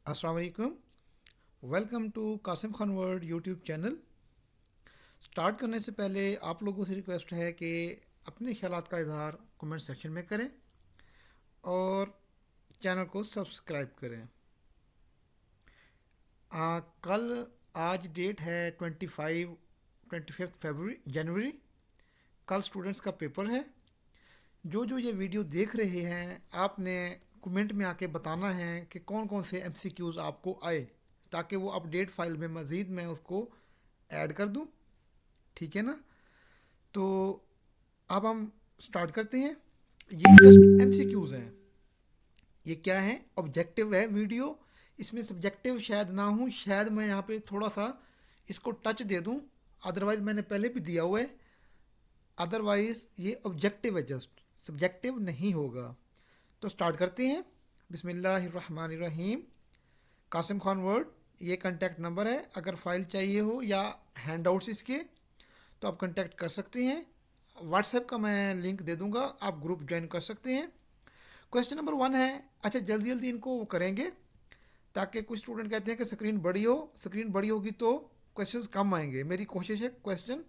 अस्सलाम वालेकुम। Welcome to Qasim Khan world YouTube channel. Start करने से पहले आप लोगों से रिक्वेस्ट है कि अपने ख्यालात का इजहार कमेंट सेक्शन में करें और चैनल को सब्सक्राइब करें। कल आज डेट है 25 जनवरी। कल स्टूडेंट्स का पेपर है। जो जो ये वीडियो देख रहे हैं आपने कमेंट में आके बताना है कि कौन कौन से एमसीक्यूज़ आपको आए, ताकि वो अपडेट फाइल में मज़ीद मैं उसको ऐड कर दूं। ठीक है ना? तो अब हम स्टार्ट करते हैं। ये जस्ट एमसीक्यूज़ हैं। ये क्या है? ऑब्जेक्टिव है वीडियो। इसमें सब्जेक्टिव शायद ना हूँ, शायद मैं यहाँ पे थोड़ा सा इसको टच दे दूँ। अदरवाइज़ मैंने पहले भी दिया हुआ है। अदरवाइज़ ये ऑब्जेक्टिव है, जस्ट सब्जेक्टिव नहीं होगा। तो स्टार्ट करते हैं। बिस्मिल्लाहिर्रहमानिर्रहीम। कासिम खान वर्ड ये कांटेक्ट नंबर है। अगर फ़ाइल चाहिए हो या हैंडआउट्स इसके, तो आप कांटेक्ट कर सकते हैं। व्हाट्सएप का मैं लिंक दे दूंगा, आप ग्रुप ज्वाइन कर सकते हैं। क्वेश्चन नंबर 1 है। अच्छा, जल्दी जल्दी इनको वो करेंगे ताकि कुछ स्टूडेंट कहते हैं कि स्क्रीन बड़ी हो। स्क्रीन बड़ी होगी तो क्वेश्चंस कम आएंगे। मेरी कोशिश है क्वेश्चन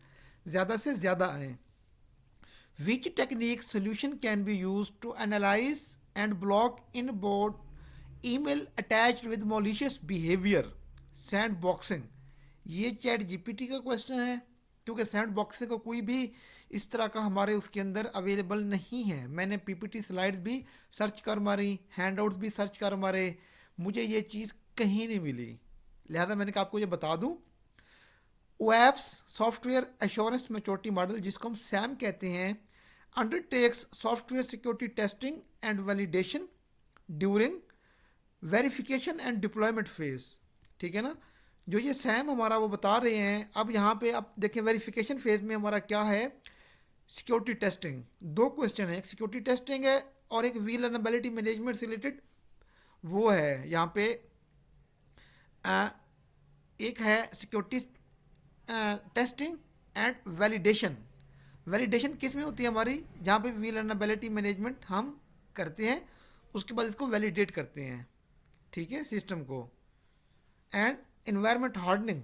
ज़्यादा से ज़्यादा आएँ। Which technique solution can be use to analyse and block in board email attached with malicious behaviour sandboxing. ये चैट जीपीटी का क्वेश्चन है, क्योंकि सैंड बॉक्सिंग का कोई भी इस तरह का हमारे उसके अंदर अवेलेबल नहीं है। मैंने पीपीटी स्लाइड्स भी सर्च कर मारी, हैंडआउट्स भी सर्च कर मारे, मुझे ये चीज़ कहीं नहीं मिली। लिहाजा मैंने कहा आपको ये बता दूं। ओएप्स सॉफ्टवेयर एश्योरेंस मैच्योरिटी मॉडल, जिसको हम सैम कहते हैं, undertakes software security testing and validation during verification and deployment phase. ठीक है ना? जो ये सैम हमारा वो बता रहे हैं। अब यहाँ पे आप देखें, वेरिफिकेशन फेज में हमारा क्या है? Security testing. दो क्वेश्चन है, एक सिक्योरिटी टेस्टिंग है और एक वीलनरेबिलिटी मैनेजमेंट से रिलेटेड वो है। यहाँ पे आ, एक है security testing and validation. Validation किस में होती है हमारी? जहाँ पे वीलनरेबिलिटी मैनेजमेंट हम करते हैं, उसके बाद इसको वैलिडेट करते हैं। ठीक है, सिस्टम को। And environment hardening,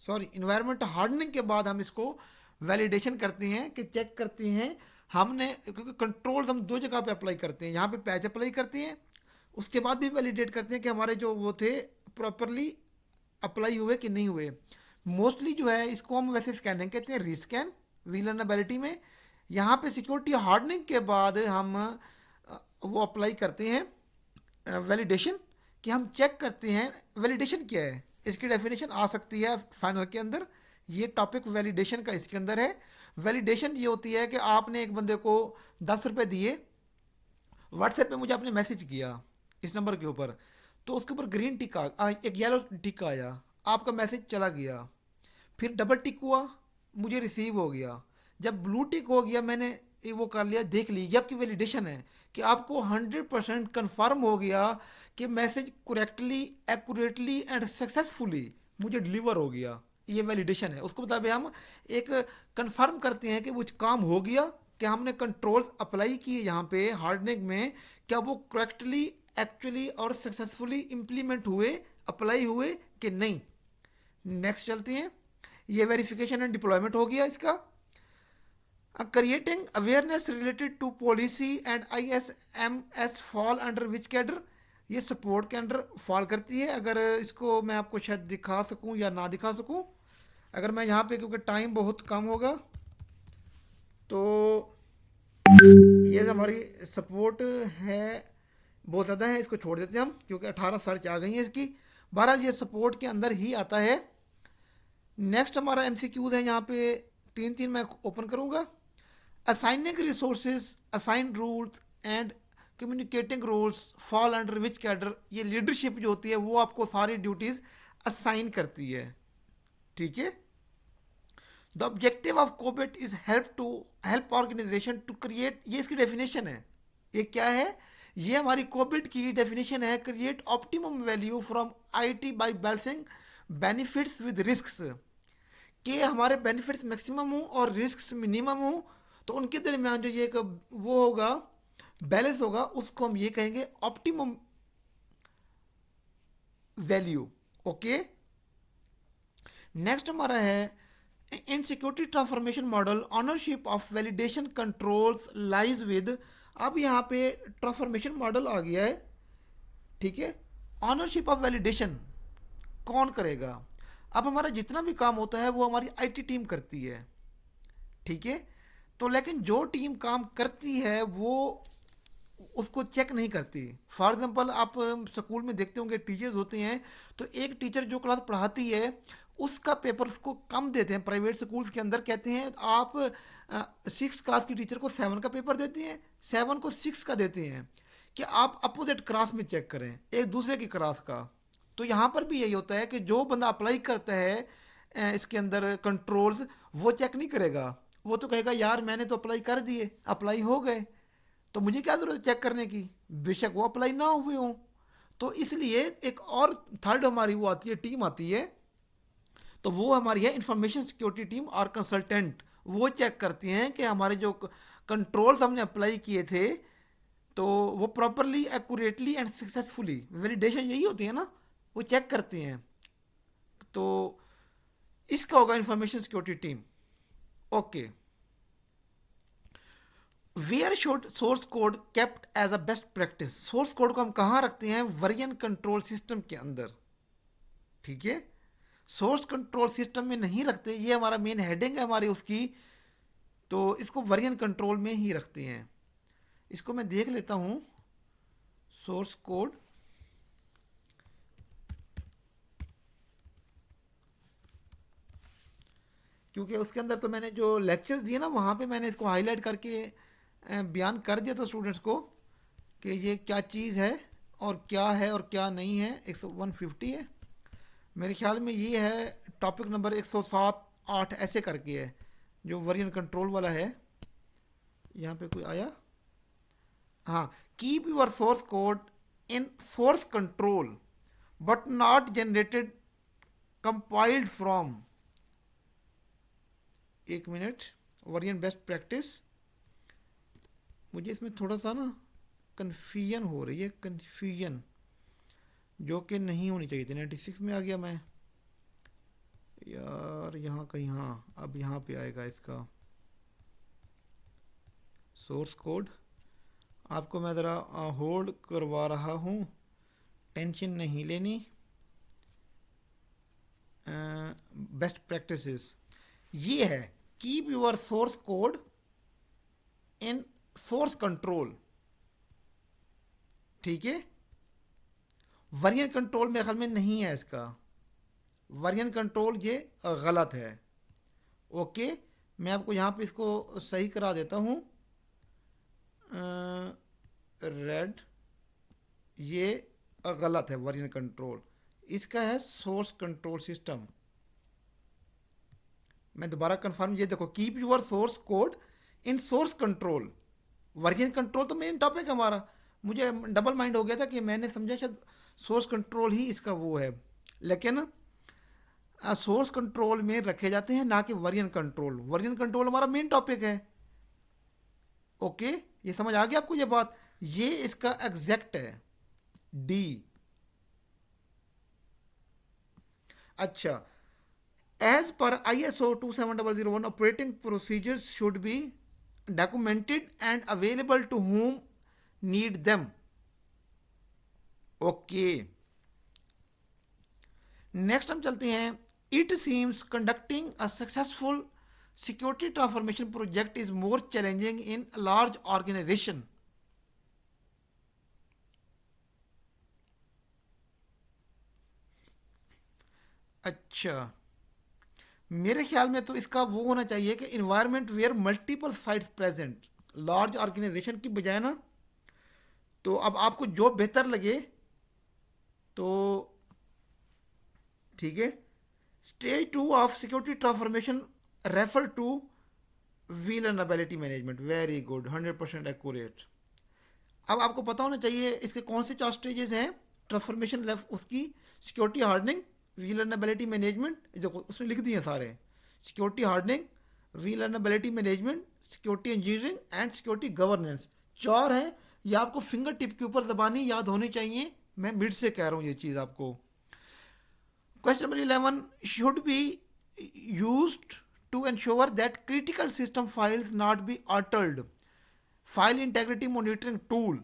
sorry environment hardening के बाद हम इसको वैलिडेशन करते हैं कि चेक करते हैं हमने, क्योंकि कंट्रोल्स हम दो जगह पे अप्लाई करते हैं। यहाँ पे पैच अप्लाई करते हैं, उसके बाद भी वैलिडेट करते हैं कि हमारे जो वो थे प्रॉपरली अप्लाई हुए कि नहीं हुए। मोस्टली जो है इसको हम वैसे स्कैनिंग कहते हैं, रीस्कैन वीलनरेबिलिटी में। यहाँ पे सिक्योरिटी हार्डनिंग के बाद हम वो अप्लाई करते हैं वैलिडेशन, कि हम चेक करते हैं वैलिडेशन क्या है। इसकी डेफिनेशन आ सकती है फाइनल के अंदर। ये टॉपिक वैलिडेशन का इसके अंदर है। वैलिडेशन ये होती है कि आपने एक बंदे को 10 रुपये दिए, व्हाट्सएप पे मुझे आपने मैसेज किया इस नंबर के ऊपर, तो उसके ऊपर ग्रीन टिक एक येलो टिक आया, आपका मैसेज चला गया। फिर डबल टिक हुआ, मुझे रिसीव हो गया। जब ब्लू टिक हो गया, मैंने ये वो कर लिया, देख ली, ये आपकी वैलिडेशन है कि आपको 100% कन्फर्म हो गया कि message correctly, accurately and successfully मुझे डिलीवर हो गया। ये वैलिडेशन है। उसको मुताबिक हम एक कंफर्म करते हैं कि वो काम हो गया, कि हमने कंट्रोल अप्लाई किए यहाँ पे हार्डनिंग में, क्या वो करेक्टली, एक्चुअली और सक्सेसफुली इम्प्लीमेंट हुए, अप्लाई हुए कि नहीं। नेक्स्ट चलते हैं। ये वेरिफिकेशन एंड डिप्लॉयमेंट हो गया इसका। Creating awareness related to policy and ISMS fall under which cadre? ये सपोर्ट के अंडर फॉल करती है। अगर इसको मैं आपको शायद दिखा सकूं या ना दिखा सकूं, अगर मैं यहाँ पे, क्योंकि टाइम बहुत कम होगा, तो ये हमारी सपोर्ट है, बहुत ज़्यादा है, इसको छोड़ देते हैं हम, क्योंकि 18 सर्च आ गई हैं इसकी। बहरहाल ये सपोर्ट के अंदर ही आता है। नेक्स्ट हमारा MCQs है। यहाँ पे तीन तीन मैं ओपन करूँगा। Assigning resources, assign rules and communicating rules fall under which cadre? ये लीडरशिप जो होती है वो आपको सारी ड्यूटीज़ असाइन करती है। ठीक है। The objective of COBIT is help organisation to create, ये इसकी डेफिनेशन है। ये क्या है? ये हमारी कोबिट की डेफिनेशन है, create optimum value from IT by balancing benefits with risks. कि हमारे बेनिफिट्स मैक्सिमम हो और रिस्क्स मिनिमम हो, तो उनके दरमियान जो ये एक वो होगा, बैलेंस होगा, उसको हम ये कहेंगे ऑप्टिमम वैल्यू। ओके, नेक्स्ट हमारा है इन security transformation model ownership of validation controls lies with. अब यहाँ पे ट्रांसफॉर्मेशन मॉडल आ गया है, ठीक है। ऑनरशिप ऑफ वैलिडेशन कौन करेगा? अब हमारा जितना भी काम होता है वो हमारी आईटी टीम करती है, ठीक है। तो लेकिन जो टीम काम करती है वो उसको चेक नहीं करती। फॉर एग्जांपल आप स्कूल में देखते होंगे टीचर्स होते हैं, तो एक टीचर जो क्लास पढ़ाती है उसका पेपर उसको कम देते हैं। प्राइवेट स्कूल्स के अंदर कहते हैं आप 6 क्लास की टीचर को 7 का पेपर देते हैं, 7 को 6 का देते हैं, कि आप अपोजिट क्लास में चेक करें एक दूसरे की क्लास का। तो यहाँ पर भी यही होता है कि जो बंदा अप्लाई करता है इसके अंदर कंट्रोल्स, वो चेक नहीं करेगा। वो तो कहेगा यार मैंने तो अप्लाई कर दिए, अप्लाई हो गए, तो मुझे क्या ज़रूरत है चेक करने की, बेशक वो अप्लाई ना हुए हों। तो इसलिए एक और थर्ड हमारी वो आती है, टीम आती है, तो वो हमारी है इंफॉर्मेशन सिक्योरिटी टीम और कंसल्टेंट। वो चेक करती हैं कि हमारे जो कंट्रोल्स हमने अप्लाई किए थे तो वो properly accurately and successfully, validation यही होती है ना, वो चेक करती हैं। तो इसका होगा information security team. Okay, where should source code kept as a best practice. Source code को हम कहाँ रखते हैं? वर्जन कंट्रोल सिस्टम के अंदर, ठीक है। सोर्स कंट्रोल सिस्टम में नहीं रखते, ये हमारा मेन हेडिंग है हमारी उसकी, तो इसको वर्जन कंट्रोल में ही रखते हैं। इसको मैं देख लेता हूँ, सोर्स कोड, क्योंकि उसके अंदर तो मैंने जो लेक्चर्स दिए ना वहाँ पे मैंने इसको हाईलाइट करके बयान कर दिया था स्टूडेंट्स को कि ये क्या चीज़ है और क्या नहीं है। 150 है मेरे ख्याल में, ये है टॉपिक नंबर 107-8 ऐसे करके है जो वर्जन कंट्रोल वाला है। यहाँ पे कोई आया? हाँ, keep your source code in source control but not generated compiled from. एक मिनट, वर्जन बेस्ट प्रैक्टिस, मुझे इसमें थोड़ा सा ना कन्फ्यूजन हो रही है, कन्फ्यूजन जो कि नहीं होनी चाहिए थी। 96 में आ गया मैं यार, यहाँ कहीं, हाँ अब यहाँ पे आएगा इसका सोर्स कोड। आपको मैं ज़रा होल्ड करवा रहा हूँ, टेंशन नहीं लेनी। बेस्ट प्रैक्टिसेस ये है, keep your source code in source control, ठीक है। वर्जन कंट्रोल मेरे ख्याल में नहीं है इसका, वर्जन कंट्रोल ये गलत है। ओके, मैं आपको यहाँ पे इसको सही करा देता हूँ। रेड, ये गलत है वर्जन कंट्रोल, इसका है सोर्स कंट्रोल सिस्टम। मैं दोबारा कंफर्म, ये देखो, keep your source code in source control. Version control तो मेन टॉपिक है हमारा, मुझे डबल माइंड हो गया था कि मैंने समझा शायद सोर्स कंट्रोल ही इसका वो है, लेकिन सोर्स कंट्रोल में रखे जाते हैं ना कि वर्जन कंट्रोल। वर्जन कंट्रोल हमारा मेन टॉपिक है। ओके, ये समझ आ गया आपको ये बात? ये इसका एग्जैक्ट है डी। अच्छा, एज पर ISO 27001 operating procedures should be documented and available to whom need them. Okay, next हम चलते हैं। It seems conducting a successful security transformation project is more challenging in large organization. अच्छा, मेरे ख्याल में तो इसका वो होना चाहिए कि environment where multiple sites present. Large organization की बजाय ना, तो अब आपको जो बेहतर लगे तो ठीक है। Stage 2 of security transformation refer to vulnerability management. Very good, 100% accurate. अब आपको पता होना चाहिए इसके कौन से 4 स्टेजेस हैं ट्रांसफॉर्मेशन लेफ्ट उसकी। सिक्योरिटी हार्डनिंग, vulnerability मैनेजमेंट, जो उसमें लिख दिए सारे, security hardening, vulnerability management, security engineering and security governance. 4 हैं, ये आपको फिंगर टिप के ऊपर दबानी याद होनी चाहिए। मैं मिड से कह रहा हूँ ये चीज़ आपको। Question number 11 should be used to ensure that critical system files not be altered. File integrity monitoring tool.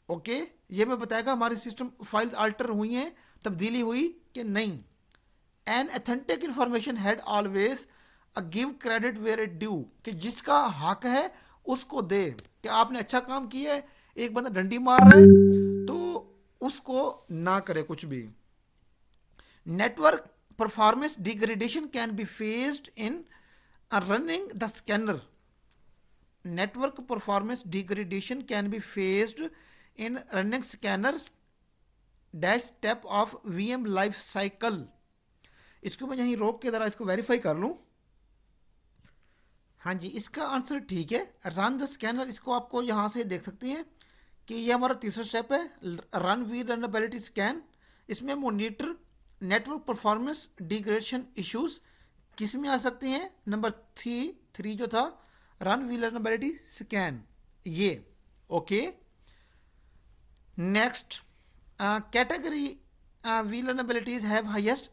Okay, ये मैं बताएगा हमारी सिस्टम फाइल अल्टर हुई हैं, तब्दीली हुई कि नहीं। An authentic information had always a give credit where it due, कि जिसका हक है उसको दे। कि आपने अच्छा काम किया है, एक बंदा डंडी मार रहा है तो उसको ना करे कुछ भी। Network performance degradation can be faced in running the scanner. Network performance degradation can be faced in running scanners dash step of VM life cycle। इसको मैं यहीं रोक के ज़रा इसको वेरीफाई कर लूँ। हाँ जी, इसका आंसर ठीक है, रन द स्कैनर। इसको आपको यहाँ से देख सकते हैं कि ये हमारा तीसरा स्टेप है, रन वी रनएबिलिटी स्कैन। इसमें monitor network performance degradation issues किस में आ सकते हैं, नंबर थ्री जो था रन vulnerability स्कैन, ये। Okay, next category vulnerabilities have highest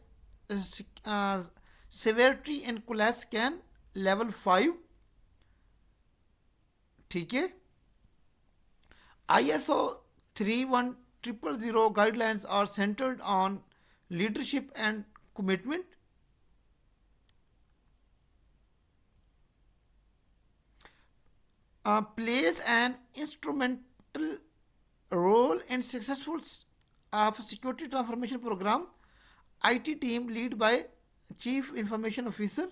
severity in class scan level 5। ठीक है, ISO 31000 guidelines are centered on leadership and commitment। Plays an instrumental role in successful of security transformation program। IT team lead by chief information officer।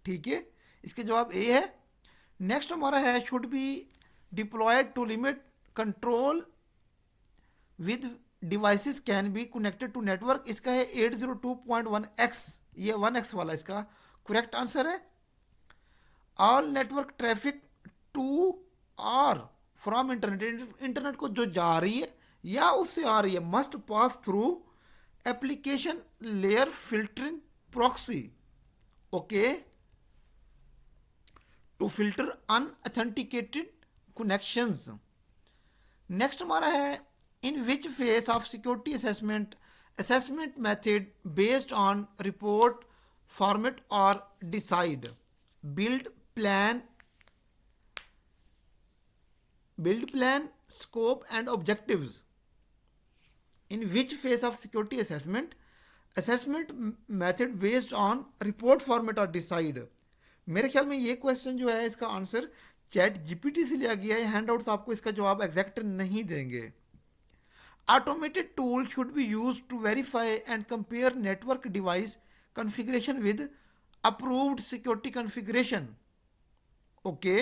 ठीक है, इसके जवाब ए है। Next हमारा है should be deployed to limit control with devices can be connected to network. इसका है 802.1x, ये 1x वाला इसका करेक्ट आंसर है। ऑल नेटवर्क ट्रैफिक टू और फ्रॉम इंटरनेट, इंटरनेट को जो जा रही है या उससे आ रही है, must pass through application layer filtering proxy. Okay, to filter unauthenticated connections. Next हमारा है in which phase of security assessment method based on report format और decide. build plan scope and objectives। in which phase of security assessment method based on report format or decide। मेरे ख्याल में ये question जो है इसका answer chat GPT से लिया गया है, हैंडआउट्स आपको इसका जवाब एग्जैक्ट नहीं देंगे। Automated tool should be use to verify and compare network device configuration with approved security configuration. Okay,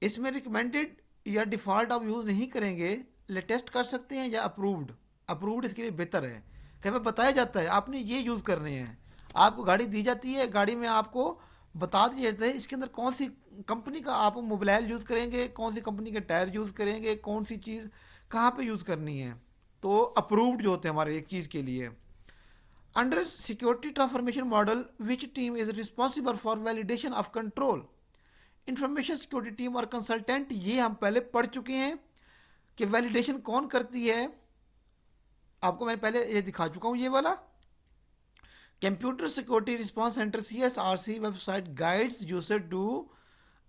इसमें रिकमेंडेड या डिफ़ॉल्ट आप यूज़ नहीं करेंगे, लेटेस्ट कर सकते हैं या अप्रूव्ड इसके लिए बेहतर है। कहीं पे बताया जाता है आपने ये यूज़ करने हैं, आपको गाड़ी दी जाती है, गाड़ी में आपको बता दिया जाता है इसके अंदर कौन सी कंपनी का आप मोबाइल यूज़ करेंगे, कौन सी कंपनी के टायर यूज़ करेंगे, कौन सी चीज़ कहाँ पे यूज़ करनी है। तो अप्रूव्ड जो होते हैं हमारे एक चीज़ के लिए। Under security transformation model which team is responsible for validation of control. Information security team और कंसल्टेंट, ये हम पहले पढ़ चुके हैं कि वैलिडेशन कौन करती है। आपको मैं पहले ये दिखा चुका हूँ, ये वाला computer security response centre CSRC website guides user to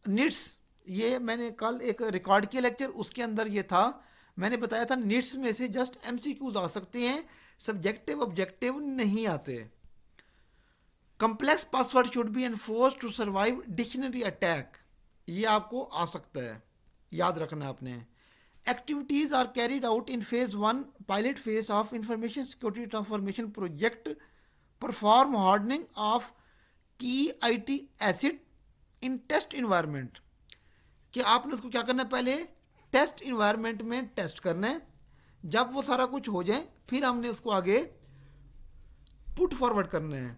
needs. ये मैंने कल एक रिकॉर्ड किया लेक्चर, उसके अंदर ये था, मैंने बताया था नीड्स में से जस्ट MCQs आ सकते हैं, सब्जेक्टिव ऑब्जेक्टिव नहीं आते। Complex password should be enforced to survive dictionary attack, ये आपको आ सकता है, याद रखना आपने। Activities are carried out in phase 1 pilot phase of information security transformation project. Perform hardening of key IT assets in test environment, कि आपने उसको क्या करना है, पहले टेस्ट इन्वायरमेंट में टेस्ट करना है। जब वो सारा कुछ हो जाए फिर हमने उसको आगे पुट फॉरवर्ड करना है।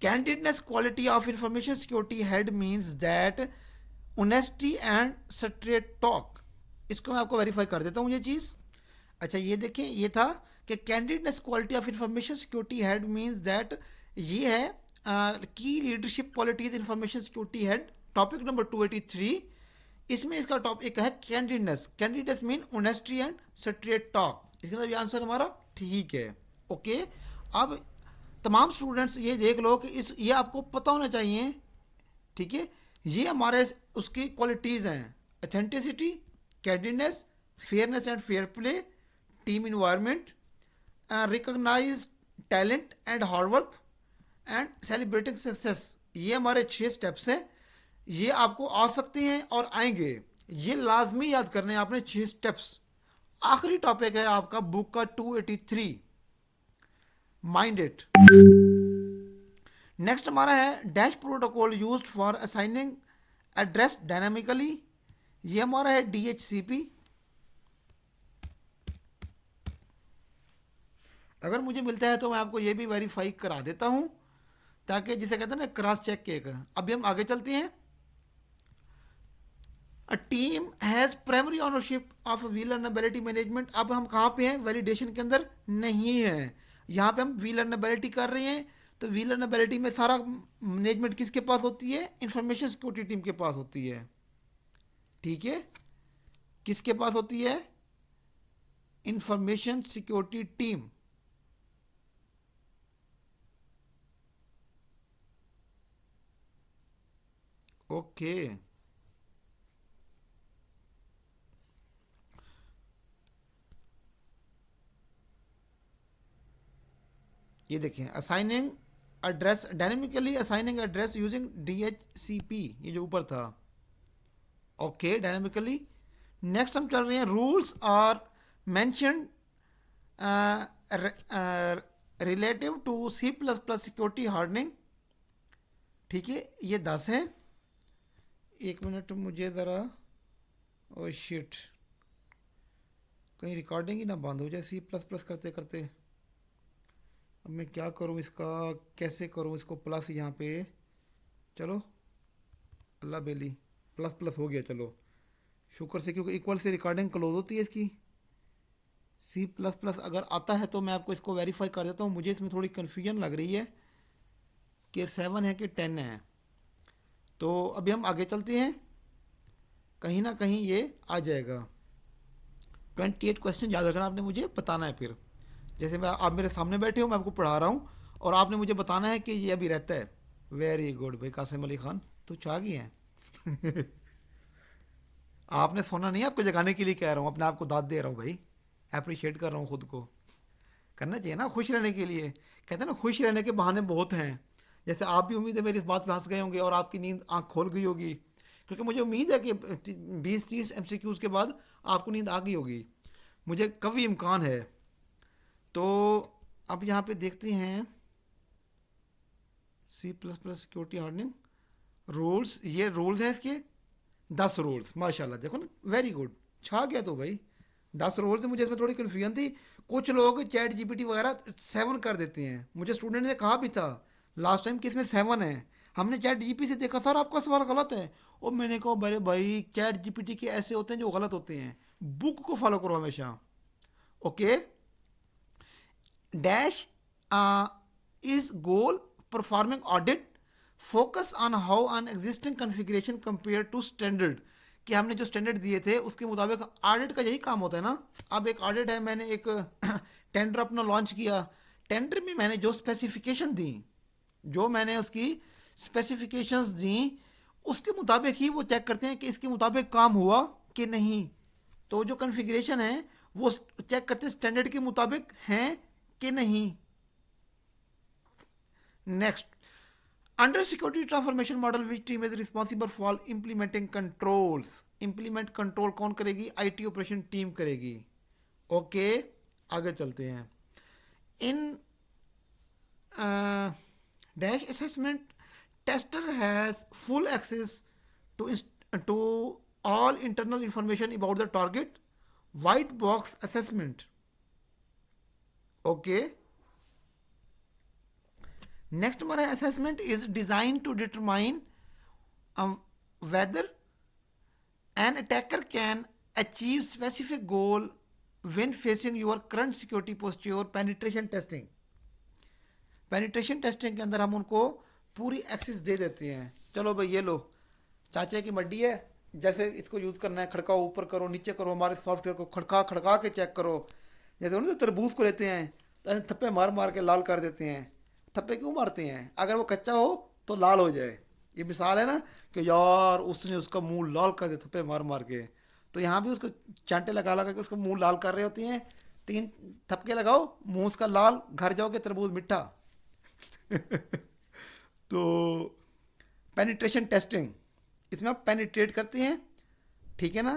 Candidness quality of information security head means that honesty and straight talk। इसको मैं आपको वेरीफाई कर देता हूँ ये चीज़। अच्छा, ये देखें, ये था कि candidness quality of information security head means that, ये है की leadership qualities information security head. Topic number 283 इसमें इसका टॉपिक है candidness. Candidness mean honesty and straight talk. इसका मतलब ये आंसर हमारा ठीक है। ओके, अब तमाम स्टूडेंट्स ये देख लो कि इस ये आपको पता होना चाहिए, ठीक है। ये हमारे उसकी क्वालिटीज़ हैं: authenticity, candidness, fairness and fair play, team environment, recognise talent and hard work and celebrating success. ये हमारे 6 स्टेप्स हैं। ये आपको आ सकते हैं और आएंगे, ये लाजमी याद करने हैं आपने 6 स्टेप्स। आखिरी टॉपिक है आपका बुक का 283, माइंड इट। नेक्स्ट हमारा है dash protocol used for assigning address dynamically. ये हमारा है DHCP। अगर मुझे मिलता है तो मैं आपको ये भी वेरीफाई करा देता हूं, ताकि जिसे कहते हैं ना क्रॉस चेक के। अभी हम आगे चलते हैं। A team has primary ownership of vulnerability management. अब हम कहाँ पे हैं? वैलिडेशन के अंदर नहीं है। यहाँ पे हम वीलरनेबिलिटी कर रहे हैं, तो वीलरनेबिलिटी में सारा मैनेजमेंट किसके पास होती है? इंफॉर्मेशन सिक्योरिटी टीम के पास होती है, ठीक है। किसके पास होती है? Information security team. ओके, ये देखें, assigning address dynamically, assigning address using DHCP, ये जो ऊपर था। Okay, dynamically. नेक्स्ट हम चल रहे हैं, rules are mention relative to C++ security hardening, ठीक है। ये 10 है। एक मिनट मुझे ज़रा, ओ शिट, कहीं रिकॉर्डिंग ही ना बंद हो जाए C++ करते करते। अब मैं क्या करूँ इसका, कैसे करूँ इसको प्लस यहाँ पे? चलो, अल्लाह बेली, प्लस प्लस हो गया, चलो शुक्र से, क्योंकि इक्वल से रिकॉर्डिंग क्लोज होती है इसकी। C++ अगर आता है तो मैं आपको इसको वेरीफाई कर देता हूँ। मुझे इसमें थोड़ी कन्फ्यूजन लग रही है कि 7 है कि 10 है। तो अभी हम आगे चलते हैं, कहीं ना कहीं ये आ जाएगा। 28 क्वेश्चन याद रखना आपने, मुझे बताना है फिर। जैसे मैं, आप मेरे सामने बैठे हो, मैं आपको पढ़ा रहा हूँ और आपने मुझे बताना है कि ये अभी रहता है। वेरी गुड भाई कासिम अली खान, तू चागी है। आपने सोना नहीं, आपको जगाने के लिए कह रहा हूँ, अपने आप को दाद दे रहा हूँ भाई, अप्रिशिएट कर रहा हूँ खुद को। करना चाहिए ना खुश रहने के लिए। कहते हैं ना खुश रहने के बहाने बहुत हैं। जैसे आप भी, उम्मीद है मेरी इस बात पे हंस गए होंगे और आपकी नींद आँख खोल गई होगी, क्योंकि मुझे उम्मीद है कि 20-30 MCQs के बाद आपको नींद आ गई होगी, मुझे कभी इम्कान है। तो अब यहाँ पे देखते हैं C++ सिक्योरिटी हार्डनिंग रूल्स। ये रूल्स हैं इसके 10 रूल्स। माशाल्लाह, देखो ना, वेरी गुड, छा गया तो भाई। 10 रूल्स है। मुझे इसमें थोड़ी कन्फ्यूजन थी। कुछ लोग चैट GPT वगैरह 7 कर देते हैं। मुझे स्टूडेंट ने कहा भी था लास्ट टाइम कि इसमें 7 है। हमने चैट GPT से देखा, सर आपका सवाल गलत है। और मैंने कहा अरे भाई, चैट GPT के ऐसे होते हैं जो गलत होते हैं, बुक को फॉलो करो हमेशा। Okay, dash is goal performing audit, focus on how an existing configuration compared to standard। कि हमने जो स्टैंडर्ड दिए थे उसके मुताबिक ऑडिट का यही काम होता है ना। अब एक ऑडिट है, मैंने एक टेंडर अपना लॉन्च किया, टेंडर में मैंने जो स्पेसिफिकेशन दी, जो मैंने उसकी स्पेसिफिकेशंस दी, उसके मुताबिक ही वो चेक करते हैं कि इसके मुताबिक काम हुआ कि नहीं। तो जो कॉन्फ़िगरेशन है वो चेक करते हैं स्टैंडर्ड के मुताबिक हैं कि नहीं। Next, under security transformation model which team is responsible for implementing controls. Implement control कौन करेगी? IT ऑपरेशन टीम करेगी। ओके, आगे चलते हैं। In dash assessment, tester has full access to all internal information about the target. White box assessment. Okay, next हमारा assessment is design to determine whether an attacker can achieve specific goal when facing your current security posture. Penetration testing, penetration testing के अंदर हम उनको पूरी access दे देते हैं। चलो भाई ये लो, चाचा की मड्डी है, जैसे इसको यूज़ करना है, खड़काओ, ऊपर करो, नीचे करो, हमारे सॉफ्टवेयर को खड़का खड़का के चेक करो। जैसे वो ना तरबूज को लेते हैं तो ऐसे थप्पे मार मार के लाल कर देते हैं। थप्पे क्यों मारते हैं? अगर वो कच्चा हो तो लाल हो जाए। ये मिसाल है ना कि यार उसने उसका मुंह लाल कर दिया थप्पे मार मार के। तो यहाँ भी उसको चांटे लगा लगा के उसका मुंह लाल कर रहे होते हैं। 3 थपके लगाओ, मुंह उसका लाल, घर जाओगे तरबूज मीठा। तो पेनिट्रेशन टेस्टिंग, इसमें आप पेनिट्रेट करते हैं, ठीक है ना,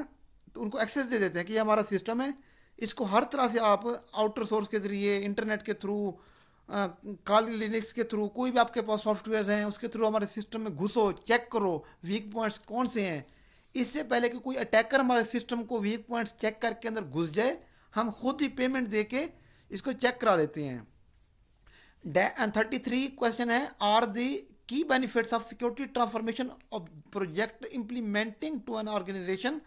तो उनको एक्सेस दे देते हैं कि ये हमारा सिस्टम है। इसको हर तरह से आप आउटर सोर्स के ज़रिए, इंटरनेट के थ्रू, काली लिनक्स के थ्रू, कोई भी आपके पास सॉफ्टवेयर हैं उसके थ्रू हमारे सिस्टम में घुसो, चेक करो वीक पॉइंट्स कौन से हैं। इससे पहले कि कोई अटैकर हमारे सिस्टम को वीक पॉइंट्स चेक करके अंदर घुस जाए, हम खुद ही पेमेंट दे के इसको चेक करा लेते हैं। 33 क्वेश्चन है, are the key benefits of security transformation of project implementing to an organisation.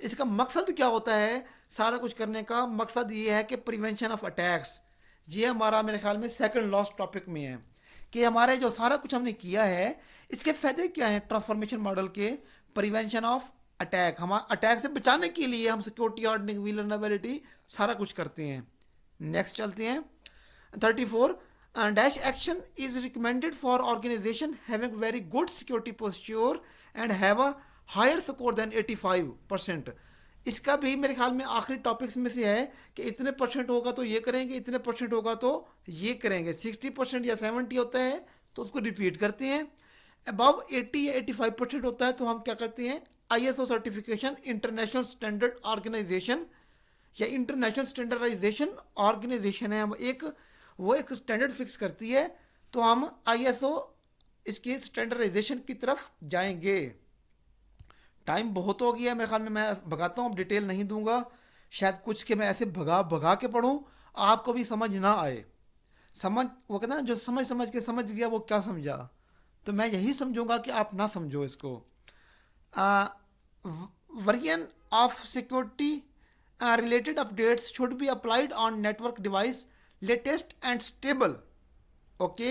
इसका मकसद क्या होता है? सारा कुछ करने का मकसद ये है कि प्रिवेंशन ऑफ अटैक्स। ये हमारा मेरे ख्याल में सेकंड लास्ट टॉपिक में है कि हमारे जो सारा कुछ हमने किया है इसके फायदे क्या हैं ट्रांसफॉर्मेशन मॉडल के। प्रिवेंशन ऑफ अटैक, हम अटैक से बचाने के लिए हम सिक्योरिटी हार्डनिंग, वल्नरेबिलिटी सारा कुछ करते हैं। नेक्स्ट चलते हैं 34, dash action is recommended for organization having very good security posture and have a higher score than 85%। इसका भी मेरे ख्याल में आखिरी टॉपिक्स में से है कि इतने परसेंट होगा तो ये करेंगे, इतने परसेंट होगा तो ये करेंगे। 60% या 70 होता है तो उसको रिपीट करते हैं। अबव 80 या 85% होता है तो हम क्या करते हैं, ISO certification, international standard organisation या इंटरनेशनल स्टैंडर्डाइजेशन ऑर्गेनाइजेशन है, हम वो एक स्टैंडर्ड फिक्स करती है तो हम ISO इसकी स्टैंडर्डाइजेशन की तरफ जाएंगे। टाइम बहुत हो गया मेरे ख्याल में, मैं भगाता हूँ, अब डिटेल नहीं दूंगा। शायद कुछ के मैं ऐसे भगा भगा के पढ़ूँ आपको भी समझ ना आए। समझ, वो कहते हैं ना, जो समझ समझ के समझ गया वो क्या समझा, तो मैं यही समझूंगा कि आप ना समझो इसको। Version of security related updates should be applied on network device latest and stable. Okay,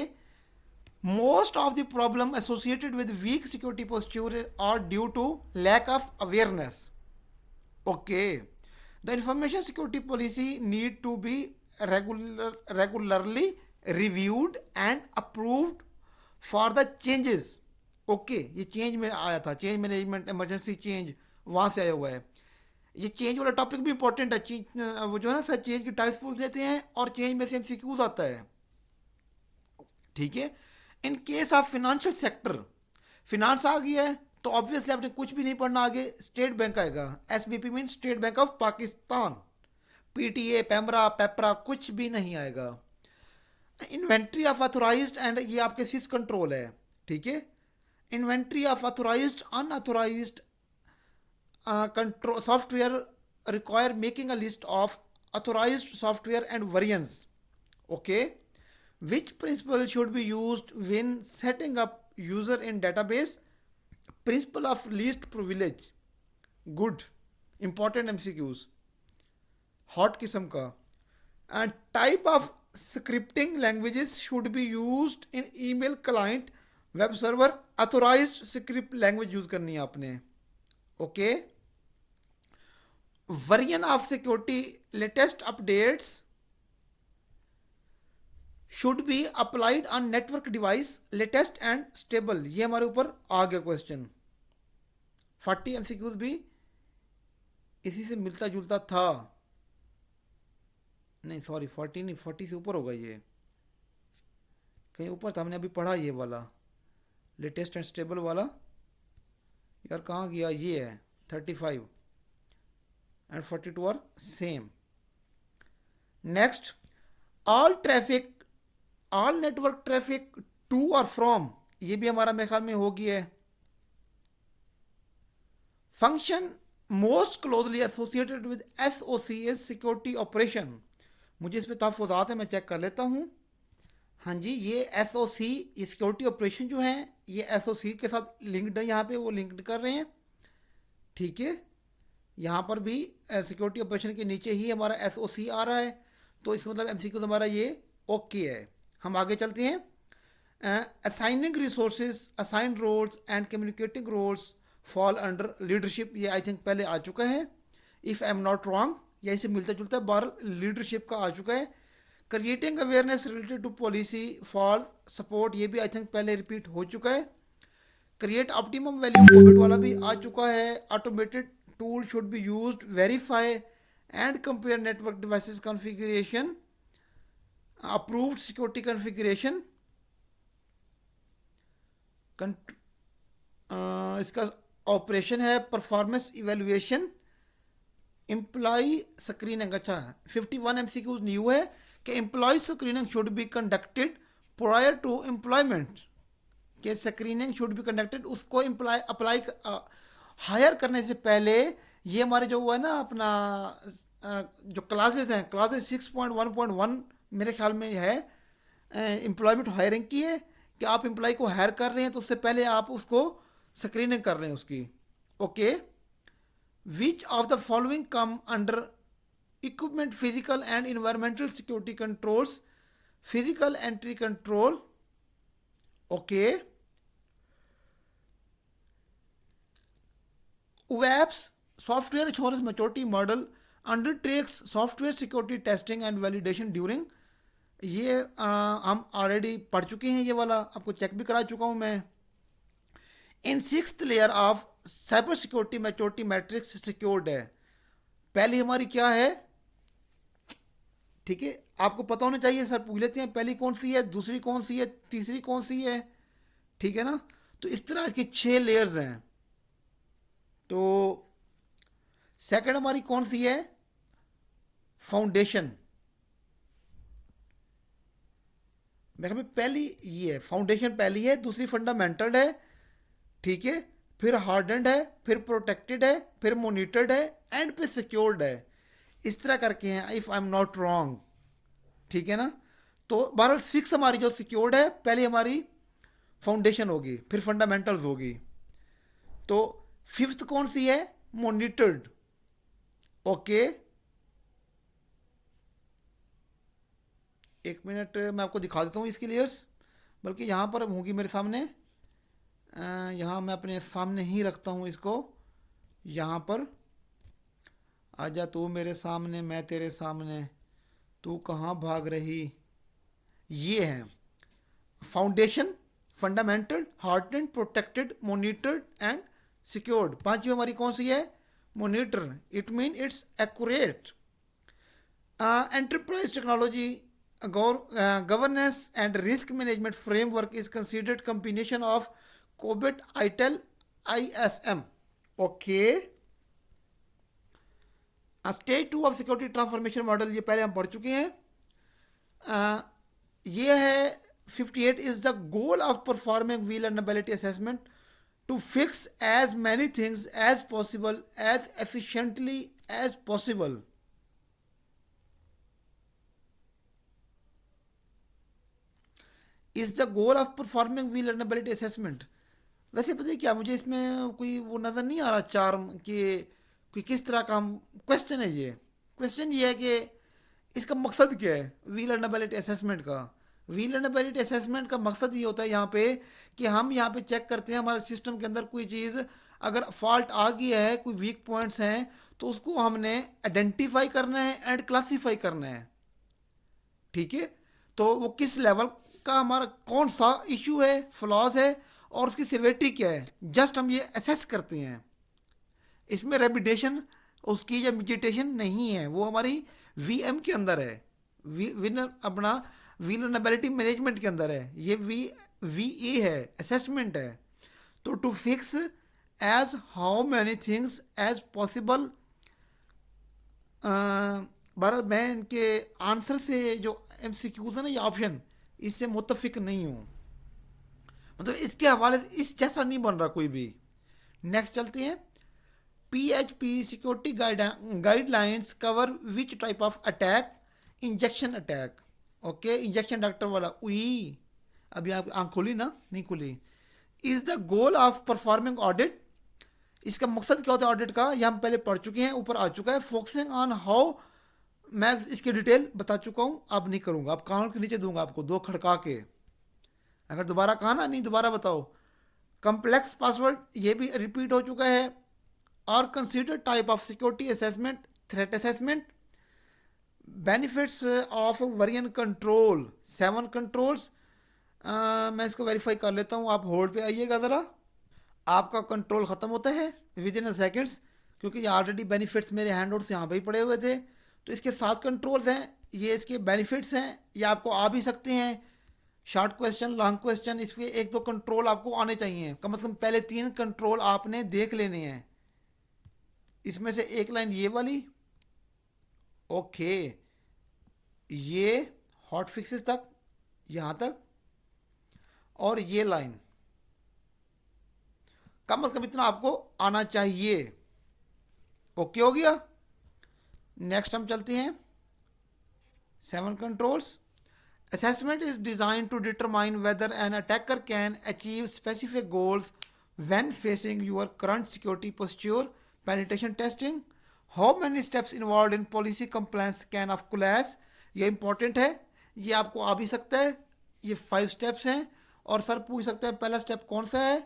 most of the problem associated with weak security posture are due to lack of awareness. Okay, the information security policy need to be regularly reviewed and approved for the changes. Okay, ये change में आया था, change management, emergency change, वहाँ से आया हुआ है। ये चेंज वाला टॉपिक भी इंपॉर्टेंट है। वो जो है ना सर, चेंज की टाइप्स पूछ लेते हैं और चेंज में से एमसीक्यूज आता है, ठीक है। In case of financial sector, finance आ गया है तो ऑब्वियसली आपने कुछ भी नहीं पढ़ना, आगे स्टेट बैंक आएगा। SBP mean state bank of Pakistan, PTA, PEMRA, PPRA कुछ भी नहीं आएगा। इन्वेंट्री ऑफ ऑथोराइज्ड एंड, ये आपके सिस कंट्रोल है, ठीक है। Inventory of authorised, unauthorised control software require making a list of authorized software and variants. Okay, which principle should be used when setting up user in database? Principle of least privilege, good, important MCQs, hot किस्म का। and type of scripting languages should be used in email client, web server, authorized script language use करनी है आपने। Okay, version of security latest updates should be applied on network device latest and stable. ये हमारे ऊपर आ गया question. 40 MCQs भी इसी से मिलता जुलता था, नहीं सॉरी 40 नहीं, 40 से ऊपर होगा, ये कहीं ऊपर था, हमने अभी पढ़ा ये वाला लेटेस्ट एंड स्टेबल वाला, यार कहाँ गया, ये है 35 and 42 are same. Next, all traffic, all network traffic to or from, ये भी हमारा मेरे ख्याल में हो गया है। Function most closely associated with SOC is security operation. मुझे इस पर तहफ़्फ़ुज़ात है, मैं चेक कर लेता हूँ। हाँ जी, ये SOC, ये सिक्योरिटी ऑपरेशन जो है ये SOC के साथ लिंक्ड है, यहाँ पे वो लिंक्ड कर रहे हैं, ठीक है। यहाँ पर भी सिक्योरिटी ऑपरेशन के नीचे ही हमारा SOC आ रहा है, तो इस मतलब MCQ हमारा ये ओके है। हम आगे चलते हैं। Assigning resources, assign roles and communicating roles fall under leadership, ये आई थिंक पहले आ चुका है, if I am not wrong, यही से मिलता जुलता है, 12 लीडरशिप का आ चुका है। Creating awareness related to policy for support, ये भी आई थिंक पहले रिपीट हो चुका है। क्रिएट ऑप्टिमम वैल्यू कोविड वाला भी आ चुका है। Automated tool should be used, verify and compare network devices configuration, approved security configuration. इसका ऑपरेशन है परफॉर्मेंस इवेल्युएशन, एम्प्लॉय स्क्रीनिंग। अच्छा, 51 MCQs न्यू है कि employ screening should be conducted prior to employment, के स्क्रीनिंग शुड बी कंडक्टेड, उसको employ apply hire करने से पहले। ये हमारे जो हुआ है ना अपना जो क्लासेस हैं, क्लासेस 6.1.1 मेरे ख्याल में है, एम्प्लॉयमेंट हायरिंग की है कि आप एम्प्लॉय को हायर कर रहे हैं तो उससे पहले आप उसको स्क्रीनिंग कर रहे हैं उसकी। Okay, which of the following come under equipment physical and environmental security controls, physical entry control. Okay, UAPS software assurance maturity model undertakes software security testing and validation during, ये हम ऑलरेडी पढ़ चुके हैं, ये वाला आपको चेक भी करा चुका हूँ मैं। इन 6th layer of cyber security maturity matrix secured है। पहली हमारी क्या है, ठीक है, आपको पता होना चाहिए, सर पूछ लेते हैं पहली कौन सी है, दूसरी कौन सी है, तीसरी कौन सी है, ठीक है ना। तो इस तरह इसकी 6 लेयर्स हैं। तो सेकंड हमारी कौन सी है, फाउंडेशन। मैं में पहली ये है, फाउंडेशन पहली है, दूसरी फंडामेंटल है, ठीक है, फिर हार्डन्ड है, फिर प्रोटेक्टेड है, फिर मोनिटर्ड है, एंड फिर सिक्योर्ड है। इस तरह करके हैं, if I am not wrong, ठीक है ना। तो 6 हमारी जो सिक्योर्ड है, पहले हमारी फाउंडेशन होगी, फिर फंडामेंटल्स होगी। तो 5th कौन सी है, मोनिटर्ड। ओके, एक मिनट मैं आपको दिखा देता हूँ इसकी लेयर्स, बल्कि यहाँ पर होगी मेरे सामने, यहाँ मैं अपने सामने ही रखता हूँ इसको, यहाँ पर आजा तू मेरे सामने, मैं तेरे सामने, तू कहाँ भाग रही। ये है foundation, fundamental, hardened, protected, monitored and secured. पांचवी हमारी कौन सी है, monitor, it mean it's accurate. Enterprise technology governance and risk management framework is considered combination of COBIT, ITIL, ISM. Okay. Stage 2 of security transformation model, ये पहले हम पढ़ चुके हैं। ये है 58 is the goal of performing vulnerability assessment to fix as many things as possible as efficiently as possible. Is the goal of performing vulnerability assessment। वैसे पता है क्या, मुझे इसमें कोई वो नज़र नहीं आ रहा चार्म कि किस तरह का क्वेश्चन है। ये क्वेश्चन ये है कि इसका मकसद क्या है vulnerability assessment का। vulnerability assessment का मकसद ये होता है यहाँ पे कि हम यहाँ पे चेक करते हैं हमारे सिस्टम के अंदर कोई चीज़ अगर फॉल्ट आ गया है, कोई वीक पॉइंट्स हैं, तो उसको हमने आइडेंटिफाई करना है एंड क्लासीफाई करना है, ठीक है। तो वो किस लेवल का हमारा कौन सा इशू है, फ्लॉज है, और उसकी सिवियरिटी क्या है, जस्ट हम ये असेस करते हैं। इसमें रेमिडिएशन उसकी या मिटिगेशन नहीं है, वो हमारी वीएम के अंदर है, अपना vulnerability मैनेजमेंट के अंदर है, ये वी है, असेसमेंट है। तो to fix as how many things as possible. बहरहाल मैं इनके आंसर से जो MCQs है ना, ये ऑप्शन, इससे मुत्तफिक नहीं हूँ, मतलब इसके हवाले इस जैसा नहीं बन रहा कोई भी। नेक्स्ट चलते हैं। PHP security guidelines cover which type of attack, injection attack. Okay, injection doctor वाला, उई अभी आप आँख खुली ना, नहीं खुली। Is the goal of performing audit, इसका मकसद क्या होता है ऑडिट का, यह हम पहले पढ़ चुके हैं, ऊपर आ चुका है। फोकसिंग ऑन हाउ, मैं इसकी डिटेल बता चुका हूँ, अब नहीं करूँगा, अब कान के नीचे दूंगा आपको 2 खड़का के। अगर दोबारा कहा ना, नहीं दोबारा बताओ, कम्प्लेक्स पासवर्ड ये भी रिपीट हो चुका है। और consider type of security assessment, threat assessment, benefits of variant control, 7 controls. मैं इसको वेरीफाई कर लेता हूँ, आप होल्ड पे आइएगा ज़रा। आपका कंट्रोल ख़त्म होता है विद इन सेकेंड्स, क्योंकि ये ऑलरेडी बेनिफिट्स मेरे हैंड आउट से यहाँ पे ही पड़े हुए थे। तो इसके 7 कंट्रोल्स हैं, ये इसके बेनिफिट्स हैं, ये आपको आ भी सकते हैं। शॉर्ट क्वेश्चन, लॉन्ग क्वेश्चन, इसके 1-2 कंट्रोल आपको आने चाहिए, कम से कम पहले 3 कंट्रोल आपने देख लेने हैं। इसमें से एक लाइन ये वाली, ओके, ये हॉट फिक्सेस तक, यहाँ तक, और ये लाइन, कम से कम इतना आपको आना चाहिए। ओके हो गया। नेक्स्ट हम चलते हैं 7 controls. Assessment is designed to determine whether an attacker can achieve specific goals when facing your current security posture. Penetration testing. How many steps involved in policy compliance can of collapse? ये important है, ये आपको आ भी सकता है। ये 5 steps हैं और सर पूछ सकते हैं पहला स्टेप कौन सा है,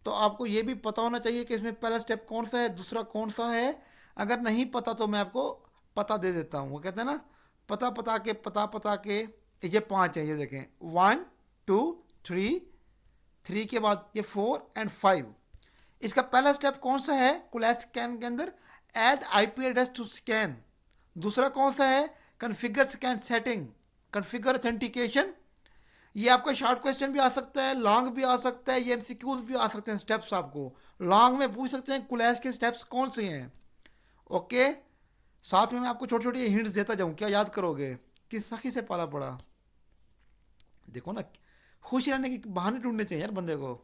तो आपको ये भी पता होना चाहिए कि इसमें पहला स्टेप कौन सा है, दूसरा कौन सा है। अगर नहीं पता तो मैं आपको पता दे देता हूँ। वो कहते हैं ना, पता के ये 5 है, ये देखें, 1 2 3, 3 के बाद ये 4 एंड 5। इसका पहला स्टेप कौन सा है कुलैश स्कैन के अंदर? Add IP address to scan. दूसरा कौन सा है? Configure scan setting, configure authentication. ये आपका शॉर्ट क्वेश्चन भी आ सकता है, लॉन्ग भी आ सकता है, ये एमसीक्यूज भी आ सकते हैं। स्टेप्स आपको लॉन्ग में पूछ सकते हैं कुलैश के स्टेप्स कौन से हैं। ओके, साथ में मैं आपको छोटी छोटी हिंट्स देता जाऊँ, क्या याद करोगे? किस सखी से पाला पड़ा। देखो ना, खुश रहने के बहाने ढूंढने चाहिए यार बंदे को,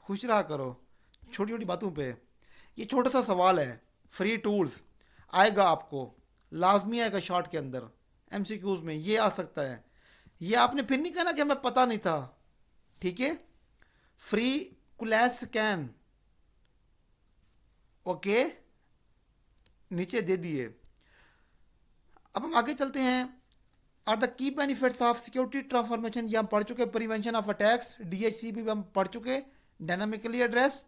खुश रहा करो छोटी छोटी बातों पे। ये छोटा सा सवाल है, फ्री टूल्स आएगा आपको, लाजमी आएगा शॉर्ट के अंदर, एमसीक्यूज में ये आ सकता है। ये आपने फिर नहीं कहना कि हमें पता नहीं था, ठीक है। फ्री कुलैश स्कैन, ओके, नीचे दे दिए। अब हम आगे चलते हैं। Are the key benefits of security transformation, ये हम पढ़ चुके। प्रिवेंशन ऑफ अटैक्स, डीएचसीपी भी हम पढ़ चुके। Dynamically address,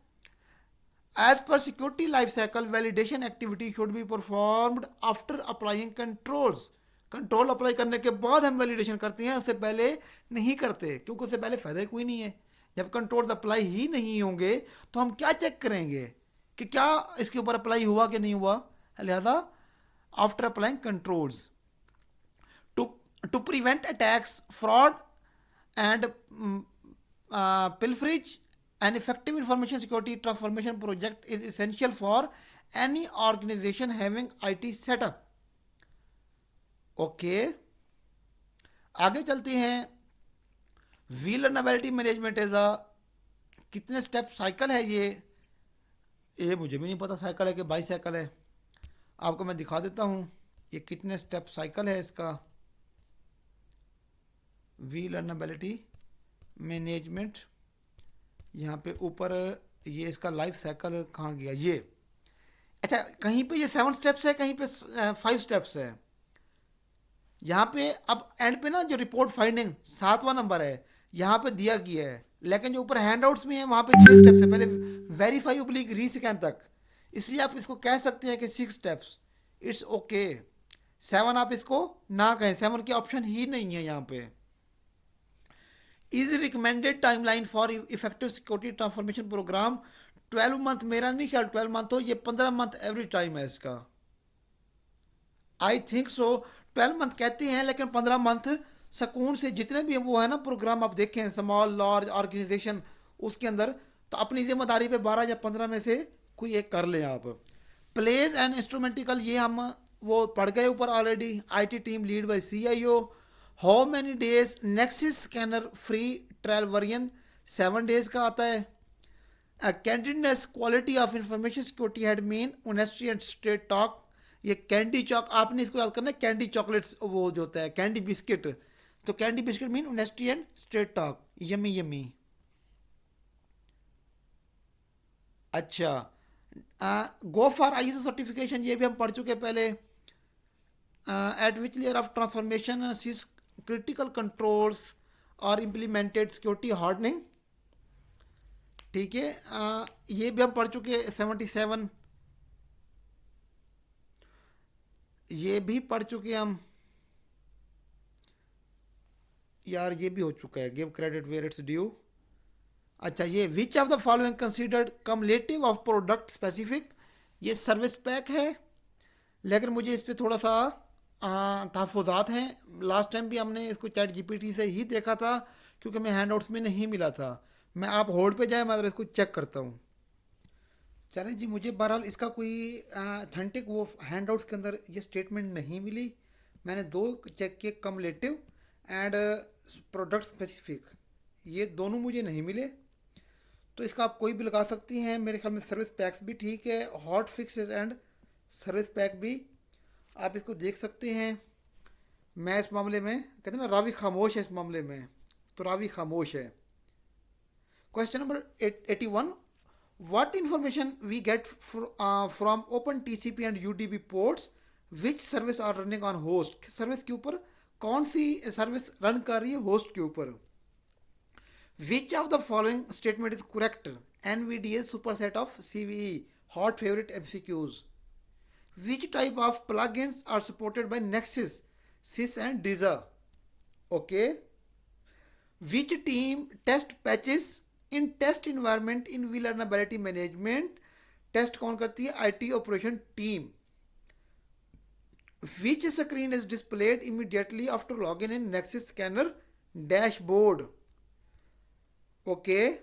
as per security life cycle validation activity should be performed after applying controls. Control apply करने के बाद हम वैलिडेशन करते हैं, उससे पहले नहीं करते, क्योंकि उससे पहले फ़ायदा कोई नहीं है। जब कंट्रोल अप्लाई ही नहीं होंगे तो हम क्या चेक करेंगे कि क्या इसके ऊपर अप्लाई हुआ कि नहीं हुआ। लिहाजा after applying controls to prevent attacks, fraud, and pilferage, an effective information security transformation project is essential for any organization having IT setup. Okay, आगे चलते हैं। vulnerability management is a, कितने स्टेप साइकिल है ये मुझे भी नहीं पता, साइकिल है कि बाई साइकिल है। आपको मैं दिखा देता हूँ ये कितने स्टेप साइकिल है इसका। vulnerability मैनेजमेंट, यहाँ पे ऊपर ये इसका लाइफ साइकिल कहाँ गया ये। अच्छा, कहीं पे ये 7 स्टेप्स है, कहीं पे 5 स्टेप्स है। यहाँ पे अब एंड पे ना जो रिपोर्ट फाइंडिंग 7वां नंबर है, यहाँ पे दिया गया है, लेकिन जो ऊपर हैंडआउट्स में है वहाँ पे 6 स्टेप्स है, पहले वेरीफाई ओब्लिक रीस्कैन तक। इसलिए आप इसको कह सकते हैं कि 6 स्टेप्स, इट्स ओके। 7 आप इसको ना कहें, 7 की ऑप्शन ही नहीं है यहाँ पे। Is recommended timeline for effective security transformation programme 12 month, मेरा नहीं ख्याल 12 मंथ हो, ये 15 मंथ एवरी टाइम है इसका, आई थिंक सो। 12 मंथ कहते हैं, लेकिन 15 मंथ सुकून से जितने भी वो है ना प्रोग्राम आप देखें स्मॉल लार्ज ऑर्गेनाइजेशन, उसके अंदर तो अपनी जिम्मेदारी पे 12 या 15 में से कोई एक कर लें आप। प्लेज एंड इंस्ट्रूमेंटिकल, ये हम वो पढ़ गए ऊपर already. IT team lead by CIO. How many days Nexis scanner free trial version, 7 days का आता है। कैंडिडनेस quality of information security head main honesty and straight talk, ये कैंडी चॉक, आपने इसको याद करना है, कैंडी चॉकलेट्स वो जो होता है कैंडी बिस्किट, तो candy biscuit mean honesty and straight talk, yummy yummy. अच्छा, गो फॉर आईएसओ सर्टिफिकेशन, ये भी हम पढ़ चुके पहले। At which layer of transformation CIS critical controls are implemented, security hardening. ठीक है, ये भी हम पढ़ चुके 77, ये भी पढ़ चुके हम यार, ये भी हो चुका है, give credit where it's due. अच्छा, ये which of the following considered cumulative of product specific, ये सर्विस पैक है, लेकिन मुझे इस पर थोड़ा सा तहफ़्फ़ुज़ात हैं। लास्ट टाइम भी हमने इसको चैट जीपीटी से ही देखा था, क्योंकि मैं हैंडआउट्स में नहीं मिला था। मैं, आप होल्ड पे जाए, मैं ज़रा इसको चेक करता हूँ। चलें जी, मुझे बहरहाल इसका कोई अथेंटिक वो हैंडआउट्स के अंदर ये स्टेटमेंट नहीं मिली। मैंने दो चेक किए, कमलेटिव एंड प्रोडक्ट स्पेसिफिक, ये दोनों मुझे नहीं मिले। तो इसका आप कोई भी लगा सकती हैं, मेरे ख्याल में सर्विस पैक्स भी ठीक है, hot fixes and service pack भी आप इसको देख सकते हैं। मैं इस मामले में, कहते हैं ना रावी खामोश है इस मामले में, तो रावी खामोश है। Question number 81, what information we get from open TCP and UDP ports, which service are running on host, service के ऊपर कौन सी सर्विस रन कर रही है होस्ट के ऊपर। विच of the following statement is correct, NVDA superset of CVE, hot favorite MCQs. Which type of plugins are supported by Nexus, Sys and Diza? Okay. Which team test patches in test environment in vulnerability management? Test कौन करती है? IT operation team. Which screen is displayed immediately after login in Nexus scanner dashboard? Okay.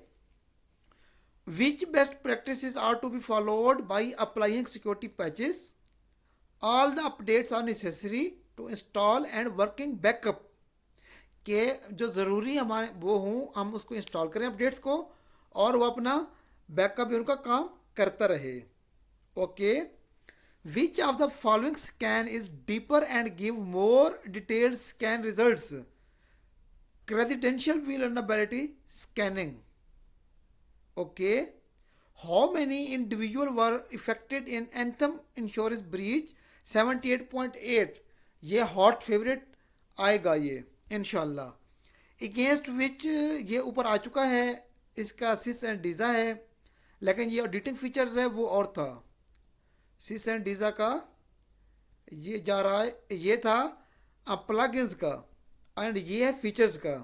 Which best practices are to be followed by applying security patches? All the updates are necessary to install and working backup, के जो ज़रूरी हमारे वो हों, हम उसको install करें updates को, और वो अपना बैकअप भी उनका काम करता रहे। Okay. Which of the following scan is deeper and give more detailed scan results? Credential vulnerability scanning. Okay. How many individuals were affected in Anthem insurance breach? 78.8, ये हॉट फेवरेट आएगा ये इंशाल्लाह। अगेंस्ट विच ये ऊपर आ चुका है, इसका सिस एंड डीज़ा है, लेकिन ये ऑडिटिंग फीचर्स है वो और था। सिस एंड डीज़ा का ये जा रहा है, ये था प्लगइन्स का, एंड ये है फीचर्स का।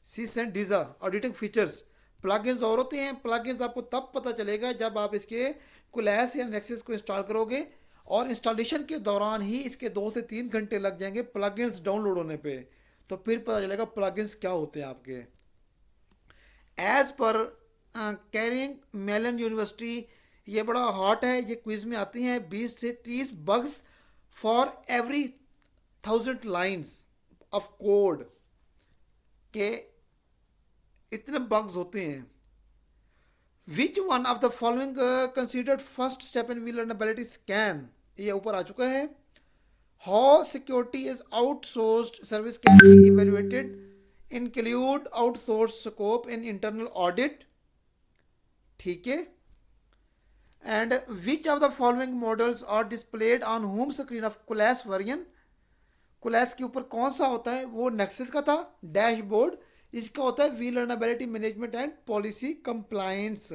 Cis and डीज़ा auditing features, plugins और होते हैं। प्लगइन्स आपको तब पता चलेगा जब आप इसके कुलैस या नेक्सस को इंस्टॉल करोगे, और इंस्टॉलेशन के दौरान ही इसके 2 से 3 घंटे लग जाएंगे प्लगइन्स डाउनलोड होने पे, तो फिर पता चलेगा प्लगइन्स क्या होते हैं आपके। As per carrying melon university, ये बड़ा हॉट है, ये क्विज में आती हैं 20 से 30 bugs for every 1000 lines of code के, इतने बग्स होते हैं। Which one of the following considered first step in vulnerability scan, ये ऊपर आ चुका है। How security is outsourced service can be evaluated, include outsource scope in internal audit, ठीक है। And which of the following models are displayed on home screen of Qualys variant, Qualys के ऊपर कौन सा होता है? वो नेक्सस का था डैशबोर्ड, इसका होता है vulnerability management and policy compliance.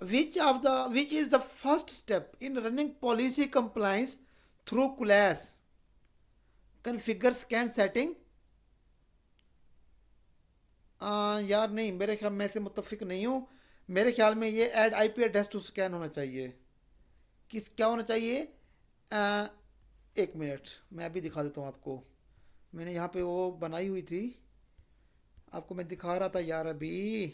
Which is the first step in running policy compliance through Qualys? Configure scan setting. यार नहीं, मेरे ख्याल में से मुत्तफिक नहीं हूँ। मेरे ख्याल में ये add IP address to scan होना चाहिए। किस क्या होना चाहिए? एक मिनट, मैं अभी दिखा देता हूँ आपको। मैंने यहाँ पे वो बनाई हुई थी, आपको मैं दिखा रहा था यार अभी।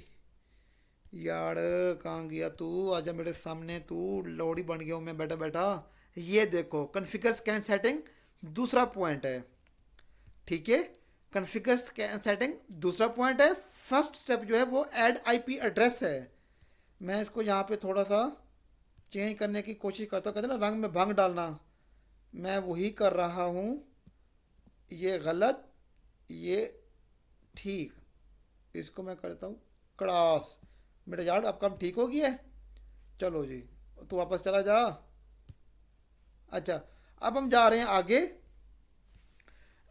यार कहाँ गया तू? आजा मेरे सामने, तू लोड़ी बन गया हूँ मैं बैठा बैठा। ये देखो, कन्फिगर स्कैन सेटिंग दूसरा पॉइंट है, ठीक है। कन्फिगर स्कैन सेटिंग दूसरा पॉइंट है। फर्स्ट स्टेप जो है वो ऐड IP एड्रेस है। मैं इसको यहाँ पे थोड़ा सा चेंज करने की कोशिश करता हूँ, कहते हैं ना रंग में भंग डालना, मैं वही कर रहा हूँ। ये गलत, ये ठीक, इसको मैं करता हूँ क्रॉस। मेरा यार अब काम ठीक हो गया है, चलो जी, तू वापस चला जा। अच्छा, अब हम जा रहे हैं आगे।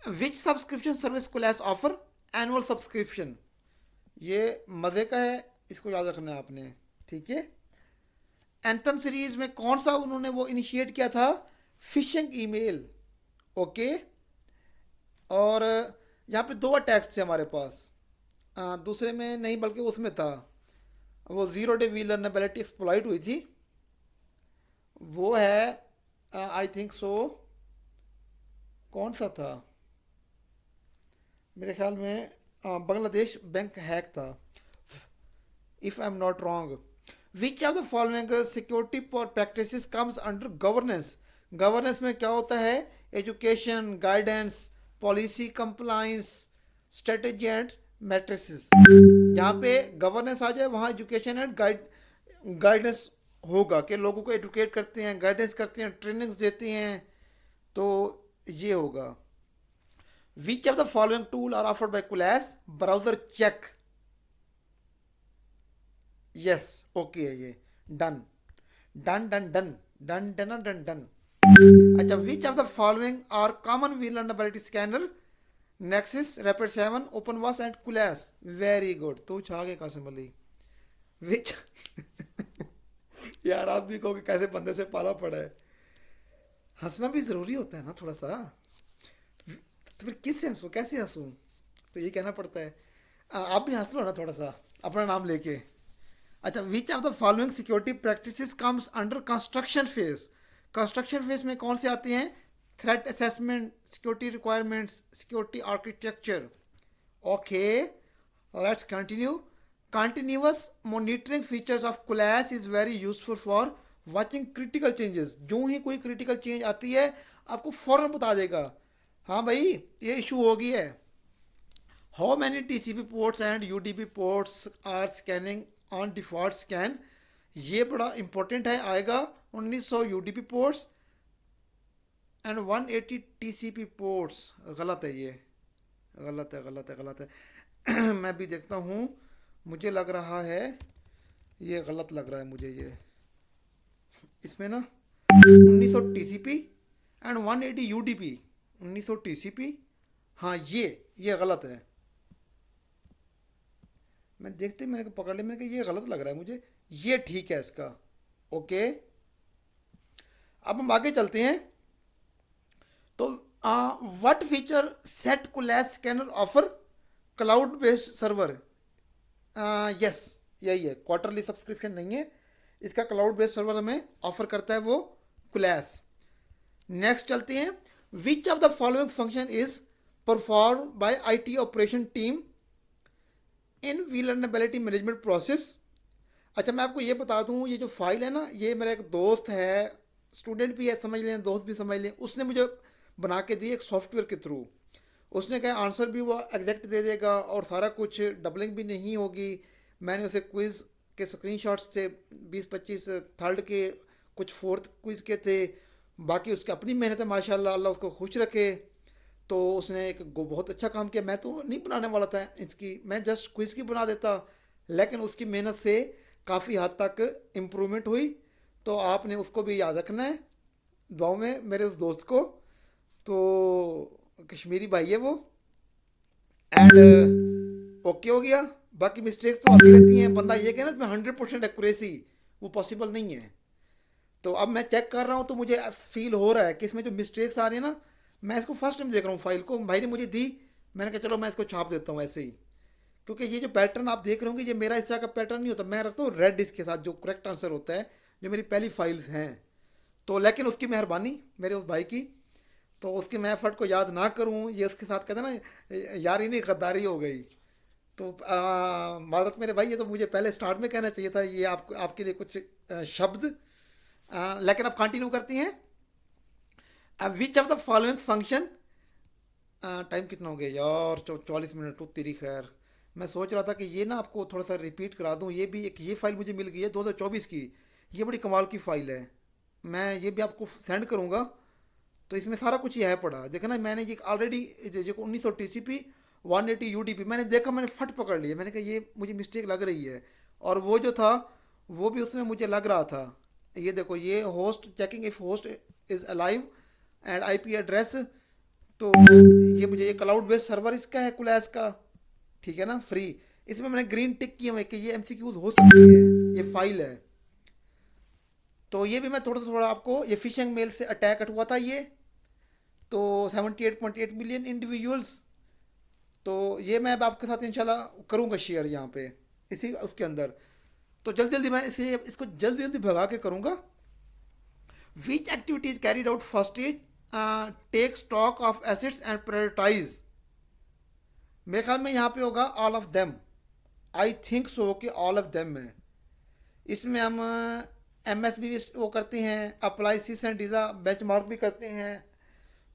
Which subscription service Qualys offer? Annual subscription, ये मज़े का है, इसको याद रखना है आपने, ठीक है। एंथम सीरीज में कौन सा उन्होंने वो इनिशिएट किया था, फिशिंग ईमेल, ओके। और यहाँ पे दो अटैक्स थे हमारे पास, दूसरे में नहीं बल्कि उसमें था, वो ज़ीरो डे विलनरेबिलिटी एक्सप्लॉइट हुई थी, वो है आई थिंक सो, कौन सा था, मेरे ख्याल में बांग्लादेश बैंक हैक था, if I am not wrong. Which of the following security practices comes under governance. Governance में क्या होता है, education, guidance, policy compliance, strategy and matrices. जहाँ पे गवर्नेंस आ जाए वहाँ एजुकेशन एंड गाइडेंस होगा, कि लोगों को एजुकेट करते हैं, गाइडेंस करते हैं, ट्रेनिंग्स देते हैं, तो ये होगा। Which of the following tool are offered by Qualys, browser check, yes, okay है ये, done done done done done done done done. अच्छा, which of the following are common vulnerability scanner, Nessus, rapid 7, OpenVAS and Qualys, very good, तू छा गए कासिम अली। विच यार आप भी कहोगे कैसे बंदे से पाला पड़ा है, हंसना भी जरूरी होता है ना थोड़ा सा, तो फिर किससे हंसूं, कैसे हंसूं, तो ये कहना पड़ता है। आप भी हंस लो ना थोड़ा सा अपना नाम लेके। अच्छा, which of the following security practices comes under construction phase. Construction phase में कौन से आते हैं, threat assessment, security requirements, security architecture, okay. Let's continue. Continuous monitoring features of Qualys is very useful for watching critical changes. जो ही कोई critical change आती है आपको फौरन बता देगा, हाँ भाई ये इशू हो गई है। How many TCP ports and UDP ports are scanning on default scan, ये बड़ा इंपॉर्टेंट है, आएगा 1900 UDP ports and 180 TCP ports. गलत है ये, गलत है गलत है गलत है मैं भी देखता हूँ, मुझे लग रहा है ये गलत लग रहा है मुझे, ये इसमें ना 1900 टीसीपी एंड 180 यूडीपी, 1900 टीसीपी, हाँ ये गलत है। मैं देखते मैंने कहा पकड़ लिया, मैंने कहा ये गलत लग रहा है मुझे, ये ठीक है इसका, ओके। अब हम आगे चलते हैं। तो what feature set Qualys scanner offer, cloud based server, yes यही है, क्वार्टरली सब्सक्रिप्शन नहीं है इसका, क्लाउड बेस्ड सर्वर हमें ऑफर करता है वो कुलैस। नेक्स्ट चलते हैं। Which of the following function is perform by IT operation team in vulnerability management process. अच्छा, मैं आपको ये बता दूं, ये जो फाइल है ना, ये मेरा एक दोस्त है, स्टूडेंट भी है समझ लें, दोस्त भी समझ लें, उसने मुझे बना के दी एक सॉफ्टवेयर के थ्रू। उसने कहा आंसर भी वो एग्जैक्ट दे देगा और सारा कुछ, डबलिंग भी नहीं होगी। मैंने उसे क्विज़ के स्क्रीनशॉट्स थे 20-25, थर्ड के कुछ, फोर्थ क्विज़ के थे, बाकी उसकी अपनी मेहनत है माशाल्लाह, अल्लाह उसको खुश रखे। तो उसने एक बहुत अच्छा काम किया, मैं तो नहीं बनाने वाला था इसकी, मैं जस्ट क्विज़ की बना देता, लेकिन उसकी मेहनत से काफ़ी हद तक इम्प्रूवमेंट हुई। तो आपने उसको भी याद रखना है दुआओं में, मेरे उस दोस्त को, तो कश्मीरी भाई है वो, एंड ओके हो गया। बाकी मिस्टेक्स तो आती रहती हैं, बंदा ये कहना इसमें 100% एक्यूरेसी वो पॉसिबल नहीं है। तो अब मैं चेक कर रहा हूँ तो मुझे फील हो रहा है कि इसमें जो मिस्टेक्स आ रही है ना, मैं इसको फर्स्ट टाइम देख रहा हूँ फाइल को, भाई ने मुझे दी, मैंने कहा चलो मैं इसको छाप देता हूँ ऐसे ही। क्योंकि ये जो पैटर्न आप देख रहे होंगे ये मेरा इस तरह का पैटर्न नहीं होता, मैं रखता हूँ रेड डिस्क के साथ जो करेक्ट आंसर होता है, जो मेरी पहली फाइल्स हैं। तो लेकिन उसकी मेहरबानी मेरे उस भाई की, तो उसके मैं एफर्ट को याद ना करूँ, ये उसके साथ कहते ना यार ही नहीं गद्दारी हो गई। तो माजरत मेरे भाई, ये तो मुझे पहले स्टार्ट में कहना चाहिए था, ये आपको आपके लिए कुछ शब्द, लेकिन अब कंटिन्यू करती हैं। Which of the following function, time कितना हो गया यार, 44 मिनट, तो तेरी खैर। मैं सोच रहा था कि ये ना आपको थोड़ा सा रिपीट करा दूं, ये भी एक, ये फाइल मुझे मिल गई है 2024 की, ये बड़ी कमाल की फ़ाइल है, मैं ये भी आपको सेंड करूँगा। तो इसमें सारा कुछ ही है पड़ा, देखा ना, मैंने ये ऑलरेडी जो 1900 टी सी पी 180 UDP मैंने देखा, मैंने फट पकड़ लिया, मैंने कहा ये मुझे मिस्टेक लग रही है। और वो जो था वो भी उसमें मुझे लग रहा था, ये देखो, ये host checking if host is alive and IP address, तो ये मुझे, ये क्लाउड बेस्ड सर्वर इसका है कुलैस का, ठीक है ना, फ्री। इसमें मैंने ग्रीन टिक किया हुआ है कि ये एमसीक्यूज हो सकते हैं, ये फाइल है। तो ये भी मैं थोड़ा सा थोड़ा आपको, ये फिशिंग मेल से अटैक हुआ था ये, तो 78.8 मिलियन इंडिविजुअल्स। तो ये मैं अब आपके साथ इंशाल्लाह करूँगा शेयर यहाँ पे, इसी उसके अंदर। तो जल्दी जल्दी मैं इसे इसको जल्दी जल्दी भगा के करूँगा। Which activities carried out first is take stock of assets and prioritise. मेरे ख्याल में यहाँ पे होगा all of them. I think so कि ऑल ऑफ देम है। इसमें हम एम एस भी वो करते हैं, अप्लाई सीस एंड डीजा बेंचमार्क भी करते हैं।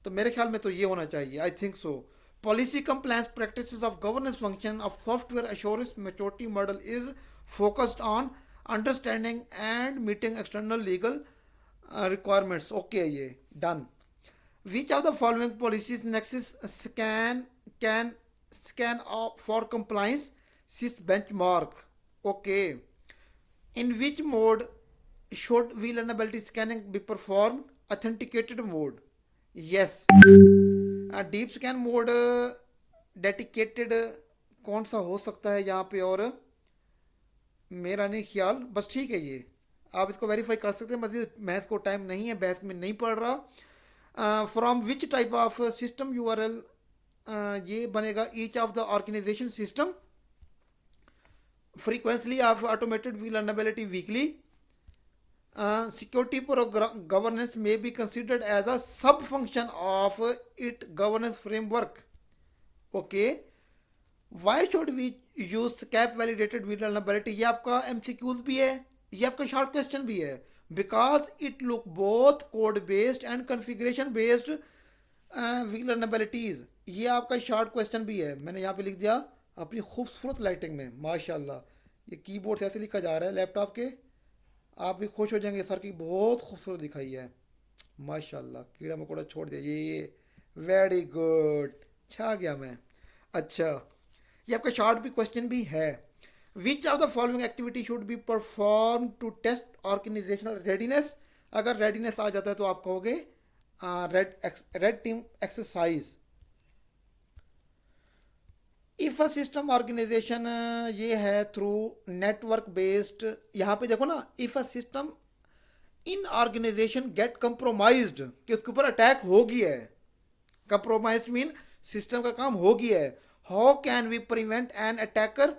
तो मेरे ख्याल में तो ये होना चाहिए, आई think so. Policy compliance practices of governance function of software assurance maturity model is focused on understanding and meeting external legal requirements. Okay, ये done. Which of the following policies Nexus can scan for compliance sys benchmark? Okay. In which mode should vulnerability scanning be performed? Authenticated mode. Yes. Deep scan mode dedicated कौन सा हो सकता है यहाँ पे, और मेरा नहीं ख्याल, बस ठीक है ये आप इसको वेरीफाई कर सकते हैं। मजीद मैं इसको टाइम नहीं है, बहस में नहीं पढ़ रहा। From which type of system URL, ये बनेगा each of the organisation system. Frequently of automated vulnerability weekly. Security governance may be considered as a sub function of it governance framework. Okay. Why should we use SCAP validated vulnerability? ये आपका MCQs भी है, ये आपका short question भी है। Because it look both code based and configuration based vulnerabilities। ये आपका short question भी है, मैंने यहाँ पे लिख दिया अपनी खूबसूरत लाइटिंग में, माशाल्लाह। ये कीबोर्ड से ऐसे लिखा जा रहा है लैपटॉप के, आप भी खुश हो जाएंगे, सर की बहुत खूबसूरत दिखाई है, माशाल्लाह। कीड़ा मकोड़ा छोड़ दिया ये वेरी गुड, छा गया मैं। अच्छा, ये आपका शॉर्ट भी क्वेश्चन भी है। Which of the following activity should be perform to test organisational readiness. अगर रेडीनेस आ जाता है तो आप कहोगे red team exercise. If a system organisation, ये है थ्रू नेटवर्क बेस्ड। यहाँ पे देखो ना, if a system in organisation get compromised, कि उसके ऊपर अटैक हो गया है। कंप्रोमाइज्ड मीन सिस्टम का काम हो गया है। How can we prevent an attacker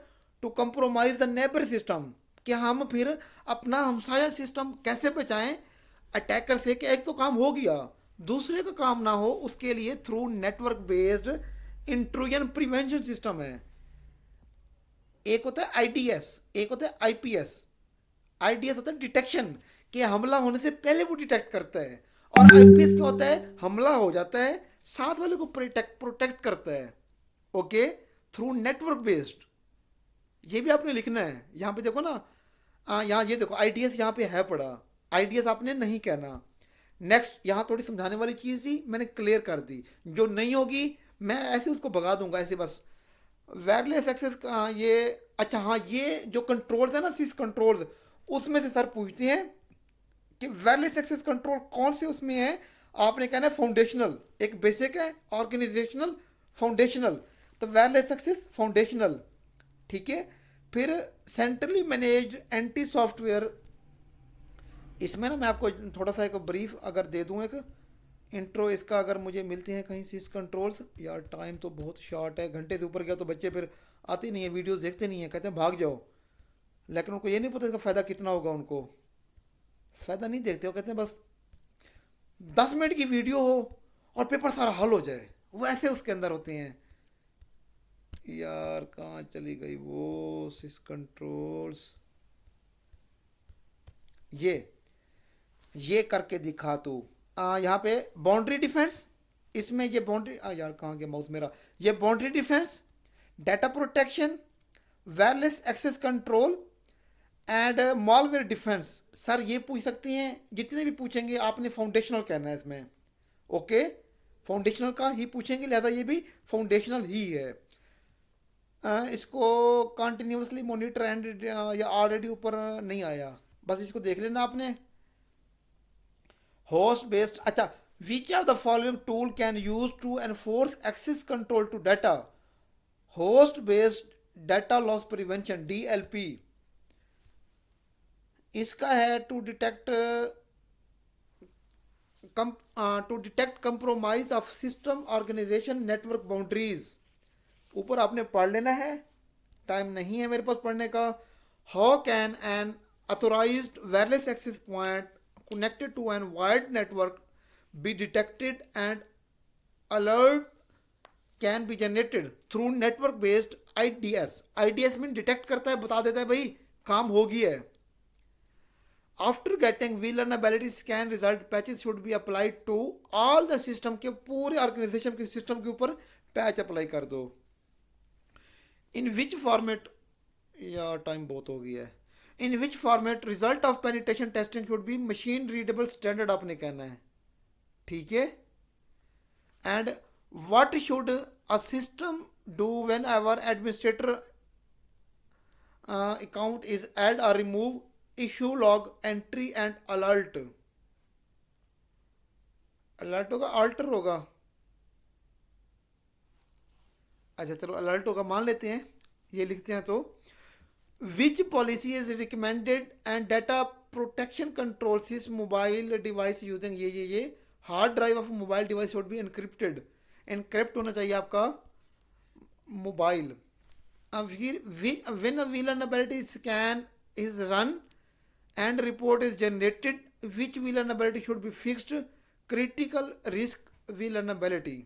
to compromise the neighbour system, कि हम फिर अपना हमसाया सिस्टम कैसे बचाएं अटैकर से, कि एक तो काम हो गया, दूसरे का काम ना हो, उसके लिए through network based intrusion prevention system है। एक होता है आईडीएस, एक होता है आईपीएस। आईडीएस होता है डिटेक्शन, कि हमला होने से पहले वो डिटेक्ट करता है, और आईपीएस क्या होता है, हमला हो जाता है साथ वाले को प्रोटेक्ट करता है। Okay, through network based. ये भी आपने लिखना है। यहाँ पे देखो ना, यहाँ ये देखो आईडीएस यहाँ पे है पड़ा, आईडीएस आपने नहीं कहना। नेक्स्ट, यहाँ थोड़ी समझाने वाली चीज़ थी, मैंने क्लियर कर दी। जो नहीं होगी मैं ऐसे उसको भगा दूंगा ऐसे बस। वायरलेस एक्सेस ये, अच्छा हाँ, ये जो कंट्रोल्स है ना, सिस कंट्रोल्स, उसमें से सर पूछते हैं कि वायरलेस एक्सेस कंट्रोल कौन से उसमें है। आपने कहना है फाउंडेशनल, एक बेसिक है, ऑर्गेनाइजेशनल, फाउंडेशनल। तो वायरलेस एक्सेस फाउंडेशनल, ठीक है। फिर सेंट्रली मैनेज्ड एंटी सॉफ्टवेयर। इसमें ना मैं आपको थोड़ा सा एक ब्रीफ अगर दे दूँ, एक इंट्रो इसका अगर मुझे मिलते हैं कहीं सिस कंट्रोल्स। यार टाइम तो बहुत शॉर्ट है, घंटे से ऊपर गया तो बच्चे फिर आते नहीं है, वीडियोस देखते नहीं है, कहते हैं भाग जाओ। लेकिन उनको ये नहीं पता इसका फ़ायदा कितना होगा, उनको फ़ायदा नहीं देखते, वो कहते हैं बस 10 मिनट की वीडियो हो और पेपर सारा हल हो जाए, वो ऐसे उसके अंदर होते हैं। यार कहाँ चली गई वो सिस कंट्रोल्स, ये करके दिखा तू। यहाँ पे बाउंड्री डिफेंस, इसमें ये बाउंड्री, यार कहाँ गया माउस मेरा, ये boundary defence, data protection, wireless access control and malware defence. Sir ये पूछ सकती हैं, जितने भी पूछेंगे आपने फाउंडेशनल कहना है इसमें। ओके, फाउंडेशनल का ही पूछेंगे, लिहाजा ये भी फाउंडेशनल ही है। इसको कंटिन्यूसली मॉनिटर एंड, या ऑलरेडी ऊपर नहीं आया, बस इसको देख लेना आपने। होस्ट बेस्ड, अच्छा, which of the following tool can use to enforce access control to data. Host based data loss prevention DLP, इसका है to detect compromise of system organisation network boundaries. ऊपर आपने पढ़ लेना है, टाइम नहीं है मेरे पास पढ़ने का। How can an authorised wireless access point connected to an wired network be detected, and alert can be generated through network based IDS। IDS mean detect करता है, बता देता है भाई काम हो गया है। After getting vulnerability scan result, patches should be applied to all the system के पूरे ऑर्गेनाइजेशन के सिस्टम के ऊपर पैच अप्लाई कर दो। इन विच फॉर्मेट, या टाइम बहुत हो गया है, in which format result of penetration testing should be machine readable standard आपने कहना है, ठीक है। And what should a system do whenever administrator account is add और remove, issue log entry and alert. Alert होगा alter होगा, अच्छा चलो अलर्ट होगा मान लेते हैं, ये लिखते हैं तो which policy is recommended and data protection control CIS mobile device using ये hard drive of mobile device should be encrypted, encrypt होना चाहिए आपका mobile. when a vulnerability scan is run and report is generated, which vulnerability should be fixed, critical risk vulnerability।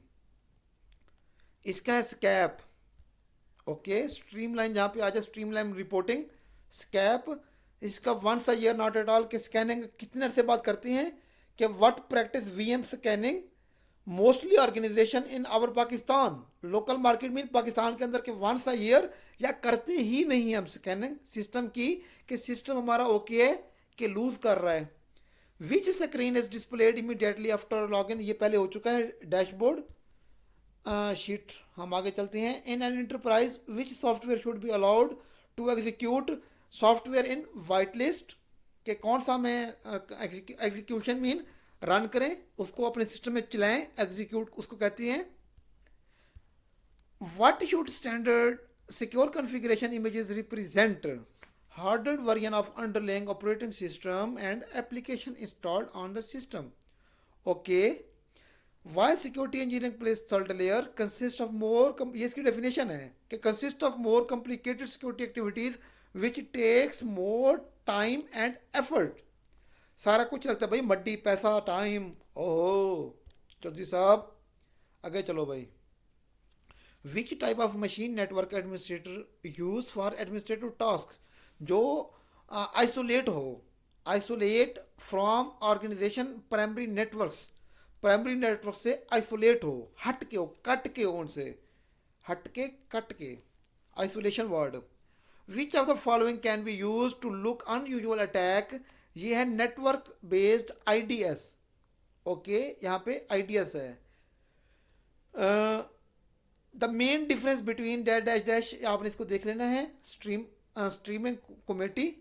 इसका है स्कैप, okay streamline, जहाँ पे आ जाए streamline reporting SCAP. इसका once a year not at all के स्कैनिंग कितने से बात करती हैं कि what practice VM scanning mostly organisation in our Pakistan, local market में पाकिस्तान के अंदर के वंस अ ईयर या करते ही नहीं हम स्कैनिंग सिस्टम की, कि सिस्टम हमारा ओके है कि लूज कर रहा है। Which screen is displayed immediately after login, ये पहले हो चुका है डैशबोर्ड शीट। हम आगे चलते हैं। In an enterprise which software should be allowed to execute software in white list, के कौन सा में एग्जीक्यूशन मीन रन करें, उसको अपने सिस्टम में चलाएं, एग्जीक्यूट उसको कहती हैं। What should standard secure configuration images represent, hardware version of underlying operating system and application installed on the system, okay. Why security engineering place third layer consist of more, ये इसकी definition है कि consist of more complicated security activities which takes more time and effort. सारा कुछ लगता है भाई muddy, पैसा, टाइम, ओहो चौधरी साहब आगे चलो भाई। Which type of machine network administrator use for administrative task, जो आइसोलेट हो, isolate from organisation primary networks, primary network से आइसोलेट हो, हट के हो, कट के हो उनसे, हट के कट के, isolation word. Which of the following can be use to look unusual attack, ये है नेटवर्क बेस्ड IDS, ओके यहाँ पे IDS है। The main difference between dash dash dash, आपने इसको देख लेना है, स्ट्रीमिंग कमेटी,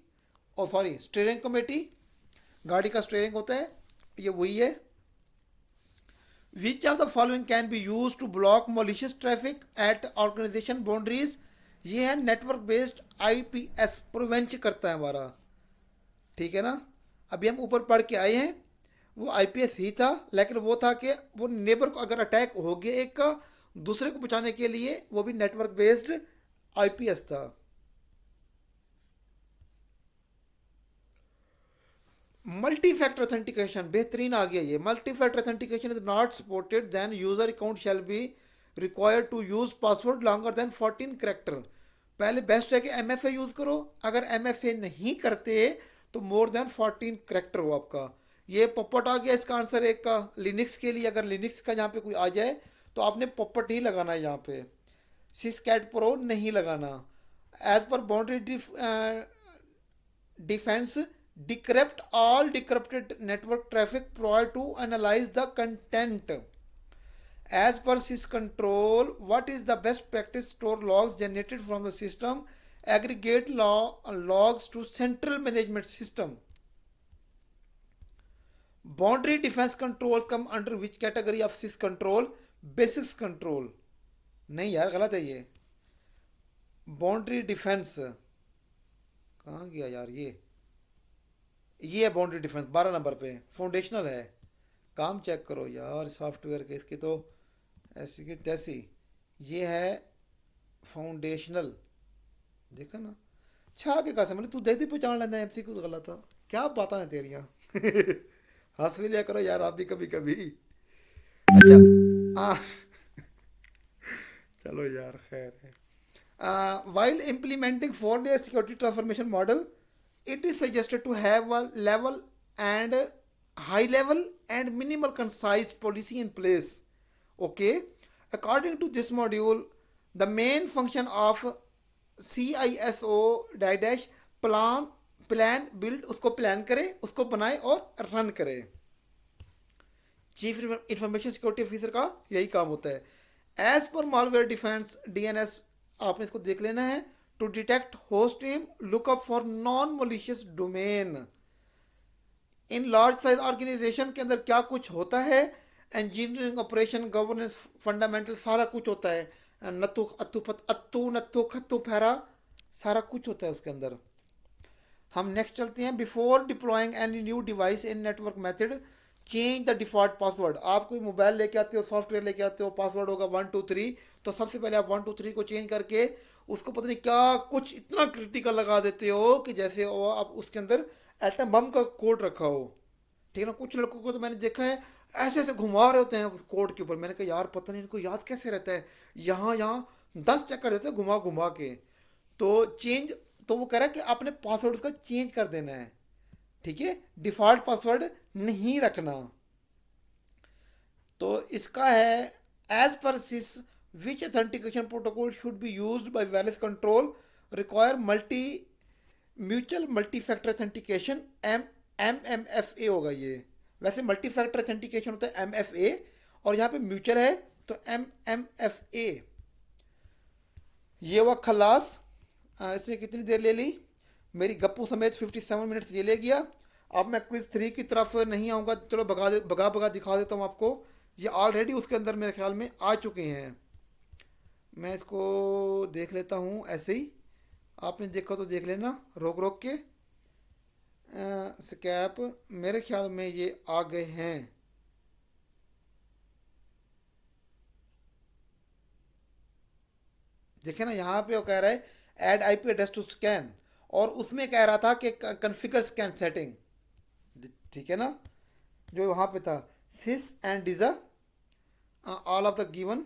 और सॉरी स्टीयरिंग कमेटी, गाड़ी का स्टीयरिंग होता है, ये वही है। Which of the following can be use to block malicious traffic at organisation boundaries, ये है नेटवर्क बेस्ड IPS, प्रिवेंट करता है हमारा, ठीक है ना। अभी हम ऊपर पढ़ के आए हैं, वो IPS ही था, लेकिन वो था कि वो नेबर को अगर अटैक हो गया एक का, दूसरे को बचाने के लिए वो भी नेटवर्क बेस्ड IPS था। मल्टी फैक्टर ऑथेंटिकेशन बेहतरीन आ गया ये। Multi factor authentication is not supported then user account shall be required to use password longer than 14 character. पहले बेस्ट है कि MFA यूज करो, अगर MFA नहीं करते तो मोर देन 14 करेक्टर हो आपका। ये पॉपट आ गया इसका आंसर एक का। लिनक्स के लिए अगर लिनक्स का यहाँ पे कोई आ जाए तो आपने पॉपट ही लगाना है, यहाँ पे सिसकैट प्रो नहीं लगाना। As per boundary defence decrypt all decrypted network traffic prior to analyze the content. As per syscontrol, what is the best practice? Store logs generated from the system, aggregate logs to central management system. Boundary defense controls come under which category of syscontrol? Basics control. नहीं यार गलत है ये, boundary defence कहाँ गया यार ये है बाउंड्री डिफेंस 12 नंबर पे फाउंडेशनल है। काम चेक करो यार सॉफ्टवेयर के इसके तो ऐसी की तैसी। ये है फाउंडेशनल, देखा ना। छा के कसम तू देख दी पहचान लेना एमसी कुछ गलत था। क्या बातें हैं तेरियां। हंस भी लिया करो यार आप भी कभी कभी। अच्छा आ, चलो यार खैर है। While implementing four-layer security transformation model, it is suggested to have a level and high level and minimal concise policy in place. Okay, according to this module, the main function of CISO dash plan build उसको plan करे उसको बनाए और run करे। Chief information security officer का यही काम होता है। एज पर मालवेयर डिफेंस डीएनएस आपने इसको देख लेना है। To detect host name lookup for non malicious domain. In large size organisation के अंदर क्या कुछ होता है, इंजीनियरिंग ऑपरेशन गवर्नेंस फंडामेंटल सारा कुछ होता है। नत्थु अत्तु अत्तु नत्थु खत्तु फहरा सारा कुछ होता है उसके अंदर। हम नेक्स्ट चलते हैं। Before deploying any new device in network method change the default password. आप कोई मोबाइल लेके आते हो सॉफ्टवेयर लेके आते हो पासवर्ड होगा 123। तो सबसे पहले आप 123 को चेंज करके उसको पता नहीं क्या कुछ इतना क्रिटिकल लगा देते हो कि जैसे वो आप उसके अंदर एटम बम का कोड रखा हो। ठीक है ना। कुछ लड़कों को तो मैंने देखा है ऐसे ऐसे घुमा रहे होते हैं उस कोड के ऊपर। मैंने कहा यार पता नहीं इनको याद कैसे रहता है। यहाँ यहाँ 10 चक्कर देते हैं घुमा घुमा के। तो चेंज तो वो कह रहा है कि आपने पासवर्ड उसका चेंज कर देना है। ठीक है, डिफॉल्ट पासवर्ड नहीं रखना। तो इसका है as per CIS which authentication protocol should be used by wireless control require multi mutual multi factor authentication M F A होगा ये। वैसे मल्टी फैक्टर ऑथेंटिकेशन होता है MFA और यहाँ पे म्यूचुअल है तो MMFA। ये हुआ खलास। इसने कितनी देर ले ली मेरी गप्पू समेत 57 मिनट्स ये ले गया। अब मैं क्विज 3 की तरफ नहीं आऊँगा। चलो भगा भगा दिखा देता हूँ आपको। ये ऑलरेडी उसके अंदर मेरे ख्याल में आ चुके हैं। मैं इसको देख लेता हूँ ऐसे ही। आपने देखा तो देख लेना रोक रोक के। स्कैप मेरे ख्याल में ये आ गए हैं। देखे ना यहाँ पे वो कह रहा है add IP address to scan और उसमें कह रहा था कि कन्फिगर स्कैन सेटिंग। ठीक है ना। जो वहाँ पे था CIS and DISA all of the given.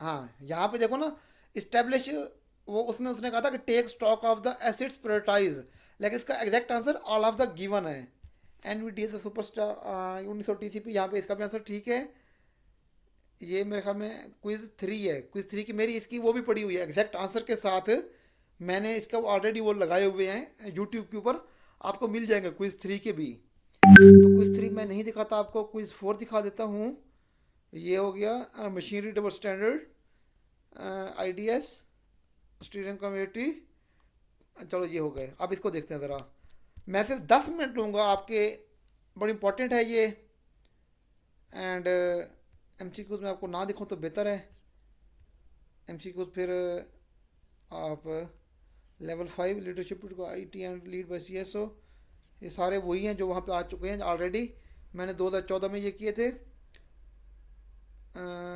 हाँ यहाँ पे देखो ना इस्टेब्लिश वो उसमें उसने कहा था कि take stock of the assets prioritise. लेकिन इसका exact answer all of the given है। NVDA सुपरस्टार 1900 TCP यहाँ पे इसका भी आंसर ठीक है। ये मेरे ख्याल में क्विज 3 है। क्विज 3 की मेरी इसकी वो भी पड़ी हुई है एग्जैक्ट आंसर के साथ। मैंने इसका ऑलरेडी वो लगाए हुए हैं यूट्यूब के ऊपर। आपको मिल जाएंगे क्विज 3 के भी। तो क्विज 3 मैं नहीं दिखाता आपको, क्विज 4 दिखा देता हूँ। ये हो गया machinery double standard IDS steering committee. चलो ये हो गए। अब इसको देखते हैं ज़रा। मैं सिर्फ 10 मिनट लूँगा आपके। बड़ी इंपॉर्टेंट है ये। एंड MCQs में आपको ना दिखाऊँ तो बेहतर है। MCQs फिर आप लेवल 5 लीडरशिप को IT and lead by CSO ये सारे वही हैं जो वहाँ पे आ चुके हैं ऑलरेडी। मैंने 2014 में ये किए थे।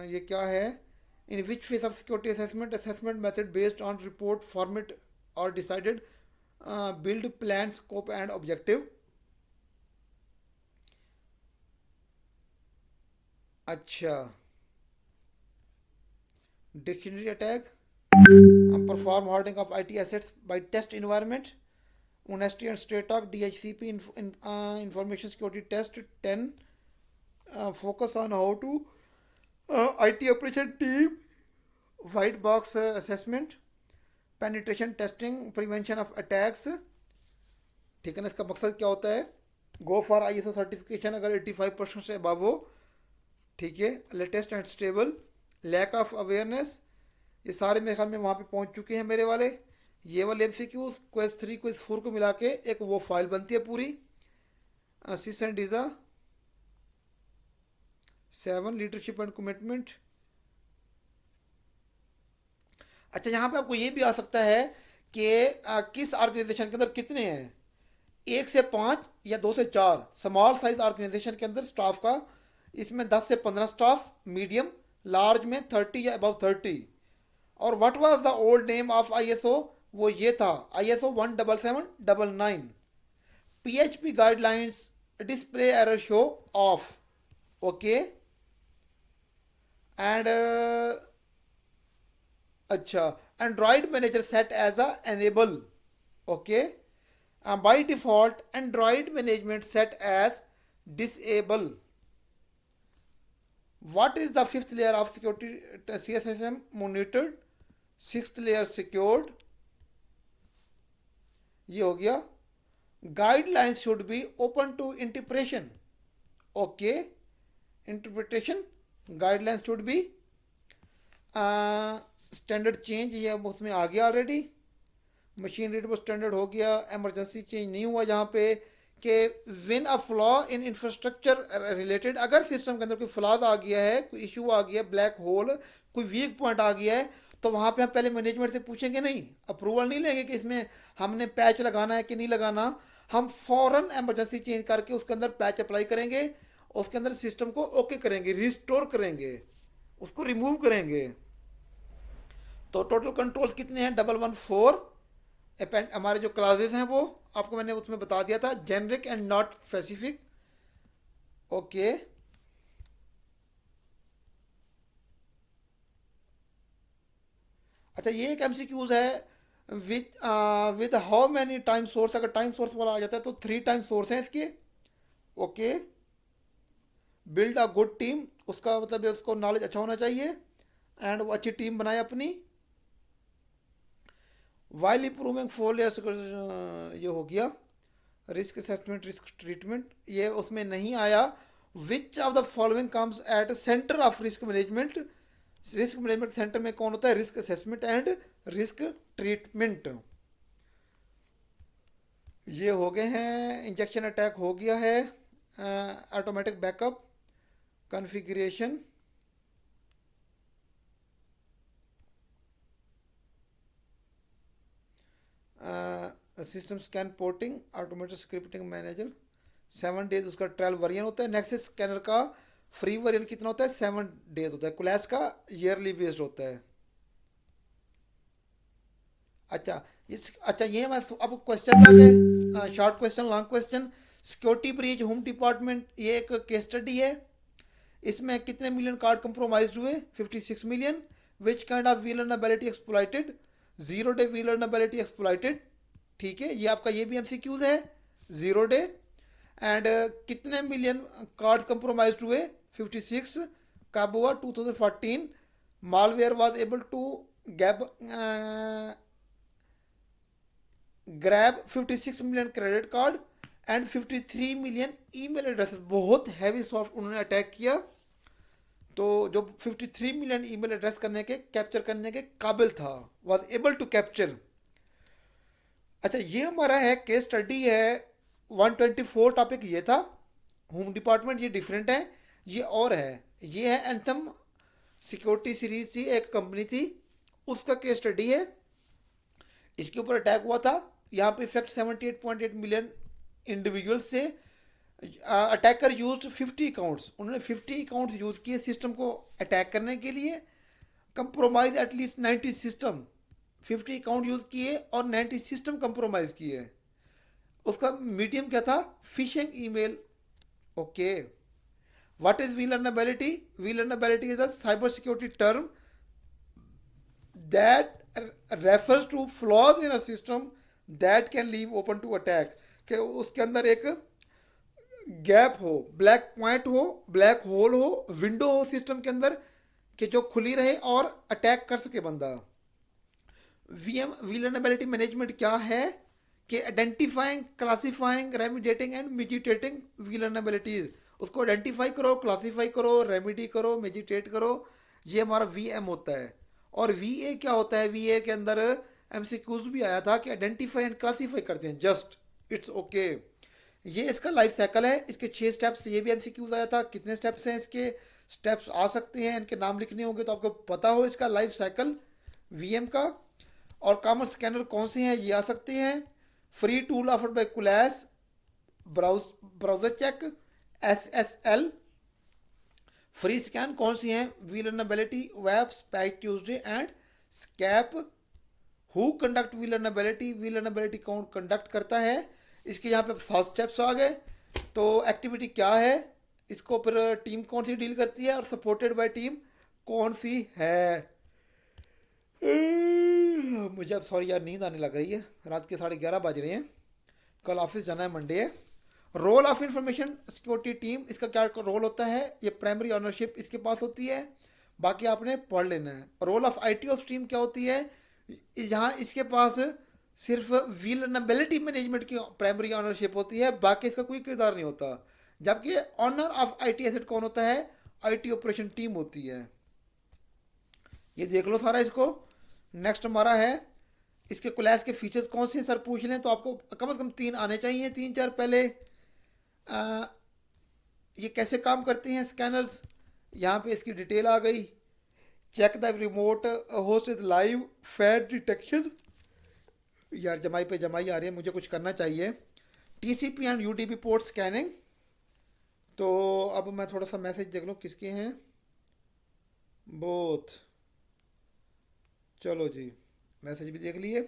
ये क्या है in which phase of security assessment assessment method based on report format और decided build plan scope and objective. अच्छा dictionary attack perform hardening of IT assets by test environment honesty and straight talk DHCP information security test 10 focus on how to IT operation team white box assessment penetration testing prevention of attacks। ठीक है ना। इसका मकसद क्या होता है go for ISO certification अगर 85% से अबव हो। ठीक है। Latest and stable lack of awareness ये सारे मेरे ख्याल में वहाँ पे पहुँच चुके हैं मेरे वाले। ये वाले MCQ क्विज 3 क्विज 4 को मिला के एक वो फाइल बनती है पूरी। Cis and डीजा 7 leadership and commitment अच्छा, यहाँ पे आपको ये भी आ सकता है कि किस ऑर्गेनाइजेशन के अंदर कितने हैं, 1 से 5 या 2 से 4। स्मॉल साइज ऑर्गेनाइजेशन के अंदर स्टाफ का, इसमें 10 से 15 स्टाफ, मीडियम लार्ज में 30 या अबव 30। और what was the old name of ISO, वो ये था ISO 17799। PHP guidelines display error show off, okay. And अच्छा, Android manager set as a enable, okay. By default Android management set as disable. What is the fifth layer of security CSSM monitored? Sixth layer secured, ये हो गया। Guidelines should be open to interpretation, okay। Interpretation guidelines should be standard change, ये अब उसमें आ गया already. Machine readable standard हो गया। Emergency change नहीं हुआ जहाँ पे कि win a flaw in infrastructure related, अगर सिस्टम के अंदर कोई फ्लॉज आ गया है, कोई इशू आ गया, ब्लैक होल, कोई वीक पॉइंट आ गया है, तो वहाँ पे हम पहले मैनेजमेंट से पूछेंगे नहीं, अप्रूवल नहीं लेंगे कि इसमें हमने पैच लगाना है कि नहीं लगाना। हम फ़ौरन एमरजेंसी चेंज करके उसके अंदर पैच अप्लाई करेंगे, उसके अंदर सिस्टम को ओके करेंगे, रिस्टोर करेंगे, उसको रिमूव करेंगे। तो टोटल कंट्रोल्स कितने हैं, 114। हमारे जो क्लासेस हैं वो आपको मैंने उसमें बता दिया था, generic and not specific, okay. अच्छा, ये एक एमसीक्यूज है, with how many time source, अगर टाइम सोर्स वाला आ जाता है तो 3 टाइम सोर्स हैं इसके, okay. Build a good team, उसका मतलब है उसको नॉलेज अच्छा होना चाहिए एंड वो अच्छी टीम बनाए अपनी। वाइल इम्प्रूविंग 4 layers, ये हो गया। रिस्क असेसमेंट, रिस्क ट्रीटमेंट, ये उसमें नहीं आया। विच of the following comes at centre of risk management, risk management centre में कौन होता है, risk assessment and risk treatment. ये हो गए हैं। इंजेक्शन अटैक हो गया है। Automatic backup, configuration, system scan porting, automatic scripting manager, 7 days उसका ट्रायल वर्जन होता है। नेक्सस स्कैनर का फ्री वर्जन कितना होता है, 7 days होता है। क्लास का ईयरली बेस्ड होता है। अच्छा, अच्छा ये मैं अब क्वेश्चन आ गए, short question, long question. Security breach home department, ये एक केस स्टडी है। इसमें कितने मिलियन कार्ड कंप्रोमाइज हुए, 56 million. Which kind of vulnerability exploited, 0 day vulnerability exploited, ठीक है। ये आपका ये भी एमसीक्यूज है, 0 day। एंड कितने मिलियन कार्ड कंप्रोमाइज हुए, 56। कब हुआ, 2014। मालवेयर वाज एबल टू गैब grab 56 million credit card and 53 million email addresses. बहुत हैवी सॉफ्ट उन्होंने अटैक किया, तो जो 53 मिलियन ईमेल एड्रेस करने के, कैप्चर करने के काबिल था, वाज एबल टू कैप्चर। अच्छा, ये हमारा है केस स्टडी है, 124 टॉपिक ये था। होम डिपार्टमेंट ये डिफरेंट है, ये और है। ये है एंथम सिक्योरिटी सीरीज थी, एक कंपनी थी, उसका केस स्टडी है। इसके ऊपर अटैक हुआ था। यहाँ पे इफेक्ट 78.8 मिलियन इंडिविजुअल से। अटैकर यूज्ड 50 अकाउंट्स, उन्होंने 50 अकाउंट्स यूज़ किए सिस्टम को अटैक करने के लिए। Compromise at least 90 system, 50 account use किए और 90 सिस्टम कंप्रोमाइज़ किए। उसका मीडियम क्या था, phishing email, okay. What is vulnerability, vulnerability is a cyber security term that refers to flaws in a system that can leave open to attack, कि उसके अंदर एक गैप हो, ब्लैक पॉइंट हो, ब्लैक होल हो, window हो system के अंदर, कि जो खुली रहे और अटैक कर सके बंदा। वीएम विलनबिलिटी मैनेजमेंट क्या है, कि आइडेंटिफाइंग, क्लासीफाइंग, रेमिडिएटिंग एंड मिजिटेटिंग विलनबिलिटीज। उसको आइडेंटिफाई करो, क्लासीफाई करो, रेमिडी करो, मिजिटेट करो, ये हमारा वीएम होता है। और वीए क्या होता है, वीए के अंदर एमसीक्यूज भी आया था कि आइडेंटिफाई एंड क्लासीफाई करते हैं, जस्ट इट्स ओके। ये इसका लाइफ साइकिल है, इसके 6 स्टेप्स, ये भी एमसीक्यूज आया था। कितने स्टेप्स हैं इसके, स्टेप्स आ सकते हैं, इनके नाम लिखने होंगे तो आपको पता हो इसका लाइफ साइकिल। वीएम का। और कॉमन स्कैनर कौन से हैं ये आ सकते हैं, free tool offered by Qualys, browser check, SSL. Free scan कौन सी हैं, vulnerability, web, spike Tuesday and SCAP. Who conduct vulnerability, vulnerability कौन कंडक्ट करता है। इसके यहाँ पे 7 स्टेप्स आ गए। तो एक्टिविटी क्या है, इसको फिर टीम कौन सी डील करती है और सपोर्टेड बाय टीम कौन सी है। मुझे अब सॉरी यार नींद आने लग रही है, रात के 11:30 बज रहे हैं, कल ऑफिस जाना है, मंडे है। Role of information security team, इसका क्या रोल होता है, ये प्राइमरी ऑनरशिप इसके पास होती है, बाकी आपने पढ़ लेना है। Role of IT of team क्या होती है, यहाँ इसके पास सिर्फ विलनबिलिटी मैनेजमेंट की प्राइमरी ऑनरशिप होती है, बाकी इसका कोई किरदार नहीं होता। जबकि ऑनर ऑफ आईटी एसेट कौन होता है, आईटी ऑपरेशन टीम होती है। ये देख लो सारा इसको। नेक्स्ट हमारा है, इसके क्लास के फीचर्स कौन से हैं सर पूछ लें तो आपको कम से कम 3 आने चाहिए, 3-4 पहले। आ, ये कैसे काम करते हैं स्कैनर्स, यहाँ पे इसकी डिटेल आ गई। Check the remote host is live fair detection, यार जमाई पे जमाई आ रही है, मुझे कुछ करना चाहिए। TCP and UDP port scanning. तो अब मैं थोड़ा सा मैसेज देख लूँ किसके हैं, बोथ, चलो जी मैसेज भी देख लिए।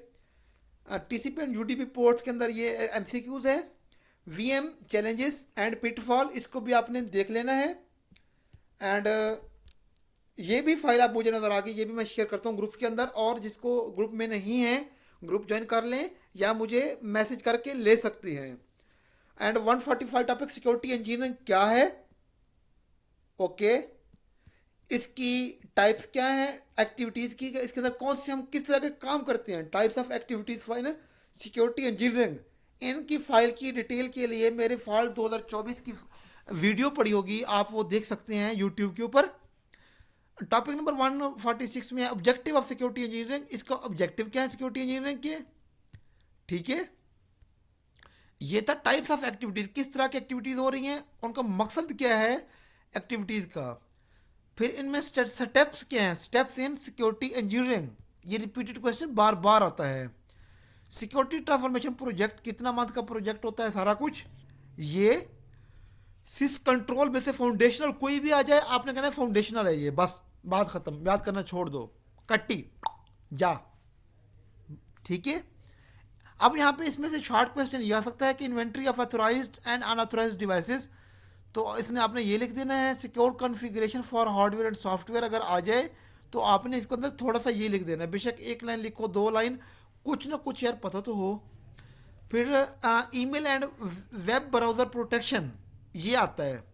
टीसीपी एंड यूडीपी पोर्ट्स के अंदर ये एमसीक्यूज है, वीएम चैलेंजेस एंड पिटफॉल, इसको भी आपने देख लेना है। एंड ये भी फाइल आप मुझे नज़र आ गई, ये भी मैं शेयर करता हूँ ग्रुप्स के अंदर, और जिसको ग्रुप में नहीं है ग्रुप ज्वाइन कर लें या मुझे मैसेज करके ले सकती हैं। एंड 145 टॉपिक सिक्योरिटी इंजीनियरिंग क्या है, ओके, इसकी टाइप्स क्या हैं एक्टिविटीज़ की, इसके अंदर कौन से हम किस तरह के काम करते हैं, types of activities file security engineering. इनकी फाइल की डिटेल के लिए मेरे फाइल 2024 की वीडियो पड़ी होगी, आप वो देख सकते हैं यूट्यूब के ऊपर। टॉपिक नंबर 146 में ऑब्जेक्टिव ऑफ सिक्योरिटी इंजीनियरिंग, इसका ऑब्जेक्टिव क्या है सिक्योरिटी इंजीनियरिंग के, ठीक है। ये था टाइप्स ऑफ एक्टिविटीज़, किस तरह की एक्टिविटीज़ हो रही हैं, उनका मकसद क्या है एक्टिविटीज़ का। फिर इनमें स्टेप्स क्या हैं, स्टेप्स इन सिक्योरिटी इंजीनियरिंग, ये रिपीटेड क्वेश्चन बार बार आता है। सिक्योरिटी ट्रांसफॉर्मेशन प्रोजेक्ट, कितना मंथ का प्रोजेक्ट होता है, सारा कुछ ये। सिस कंट्रोल में से फाउंडेशनल कोई भी आ जाए आपने कहना है फाउंडेशनल है ये, बस बात खत्म, याद करना छोड़ दो, कट्टी जा, ठीक है। अब यहाँ पे इसमें से शॉर्ट क्वेश्चन ये आ सकता है कि inventory of authorised and unauthorised devices, तो इसमें आपने ये लिख देना है secure configuration for hardware and software, अगर आ जाए तो आपने इसके अंदर थोड़ा सा ये लिख देना है, बेशक 1 लाइन लिखो 2 लाइन, कुछ ना कुछ यार पता तो हो। फिर email and web browser protection ये आता है,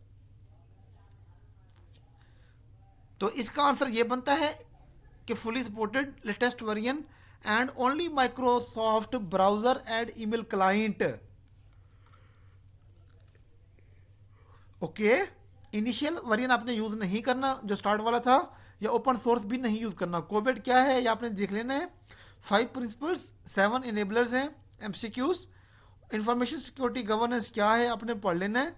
तो इसका आंसर ये बनता है कि fully supported latest version and only Microsoft browser and email client, okay. Initial version आपने यूज़ नहीं करना जो स्टार्ट वाला था, या ओपन सोर्स भी नहीं यूज़ करना। कोविड क्या है ये आपने देख लेना है। 5 प्रिंसिपल्स, 7 इनेबलर्स हैं, एमसीक्यूज। इंफॉर्मेशन सिक्योरिटी गवर्नेंस क्या है आपने पढ़ लेना है।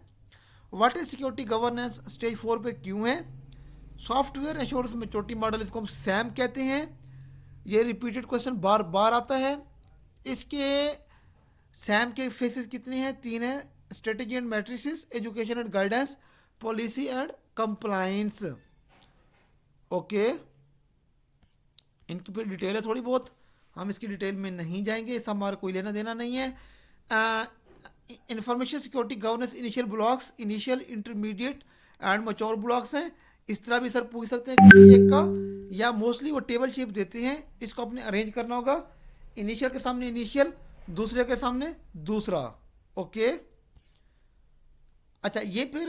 What is security governance stage 4 पे क्यों है। सॉफ्टवेयर एश्योरेंस मैच्योरिटी मॉडल, इसको हम सैम कहते हैं, ये रिपीटेड क्वेश्चन बार बार आता है। इसके सैम के फेसेस कितने हैं, 3 हैं, strategy and matrices, education and guidance, policy and compliance, okay. इनकी फिर डिटेल है थोड़ी बहुत, हम इसकी डिटेल में नहीं जाएंगे, इसका हमारा कोई लेना देना नहीं है। Information security governance initial blocks, initial intermediate and mature blocks हैं। इस तरह भी सर पूछ सकते हैं किसी एक का, या मोस्टली वो टेबल शेप देते हैं, इसको अपने अरेंज करना होगा, इनिशियल के सामने इनिशियल, दूसरे के सामने दूसरा, ओके। अच्छा ये फिर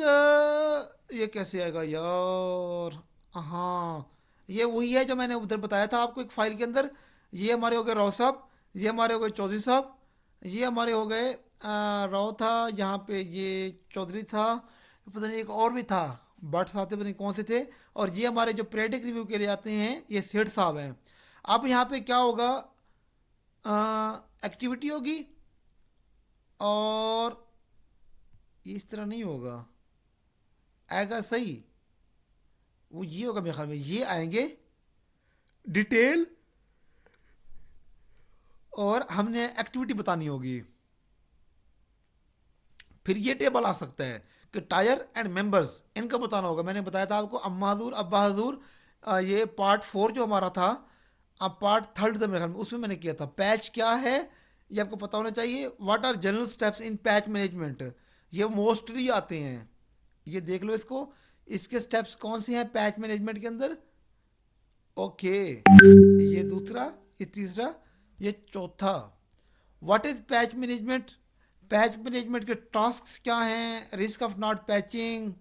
ये कैसे आएगा यार, हाँ ये वही है जो मैंने उधर बताया था आपको एक फाइल के अंदर। ये हमारे हो गए राव साहब, ये हमारे हो गए चौधरी साहब, ये हमारे हो गए राव था, यहाँ पे ये चौधरी था, पता नहीं एक और भी था, भट्ट साहब थे, पता नहीं कौन से थे। और ये हमारे जो पीरियडिक रिव्यू के लिए आते हैं ये सेठ साहब हैं। अब यहाँ पे क्या होगा, एक्टिविटी होगी, और ये इस तरह नहीं होगा, आएगा सही वो ये होगा मेरे ख्याल में, ये आएंगे डिटेल और हमने एक्टिविटी बतानी होगी। फिर ये टेबल आ सकता है कि टायर एंड मेंबर्स इनका बताना होगा। मैंने बताया था आपको अम्मा हजूर अब्बा हजूर, ये पार्ट 4 जो हमारा था, अब पार्ट 3 था मेरे ख्याल में, उसमें मैंने किया था। पैच क्या है ये आपको पता होना चाहिए। What are general steps in patch management, ये मोस्टली आते हैं, ये देख लो इसको। इसके स्टेप्स कौन से हैं पैच मैनेजमेंट के अंदर? ओके, ये दूसरा, ये तीसरा, ये चौथा। What is patch management? Patch management के टास्क क्या हैं? Risk of not patching.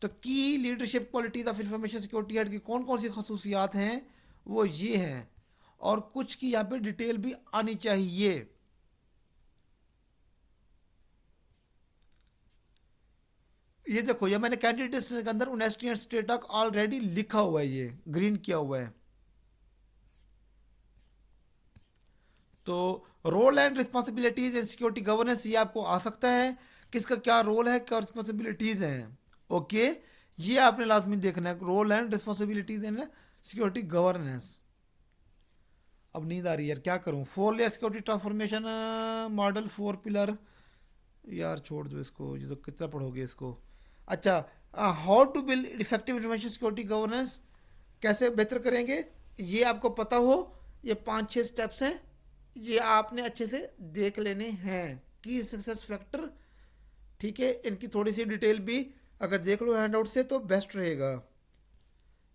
तो key leadership qualities of information security head की कौन कौन सी खसूसियात हैं, वो ये हैं। और कुछ की यहाँ पे डिटेल भी आनी चाहिए। ये देखो, ये मैंने कैंडिडेट के अंदर ऑनेस्टी एंड स्टेटक ऑलरेडी लिखा हुआ है, ये ग्रीन किया हुआ है। तो role and responsibilities in security governance, ये आपको आ सकता है किसका क्या रोल है, क्या रिस्पॉन्सिबिलिटीज हैं। ओके, ये आपने लाजमी देखना है, role and responsibilities in security governance. अब नींद आ रही है यार, क्या करूं। 4 layer security transformation model 4 pillar, यार छोड़ दो इसको, ये तो कितना पढ़ोगे इसको। अच्छा, how to build effective information security governance, कैसे बेहतर करेंगे, ये आपको पता हो। ये 5-6 स्टेप्स हैं, ये आपने अच्छे से देख लेने हैं। की सक्सेस फैक्टर, ठीक है, इनकी थोड़ी सी डिटेल भी अगर देख लो हैंड आउट से तो बेस्ट रहेगा।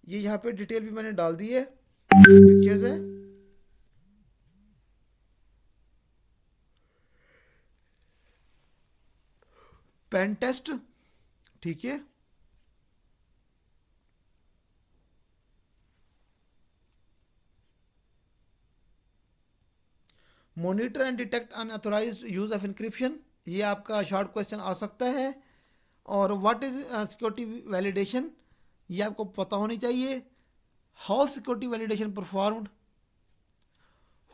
ये यहाँ पे डिटेल भी मैंने डाल दी है, पिक्चर्स है। पेन टेस्ट, ठीक है। Monitor and detect unauthorised use of encryption, ये आपका शॉर्ट क्वेश्चन आ सकता है। और व्हाट इज सिक्योरिटी वैलिडेशन, ये आपको पता होनी चाहिए। How security validation performed,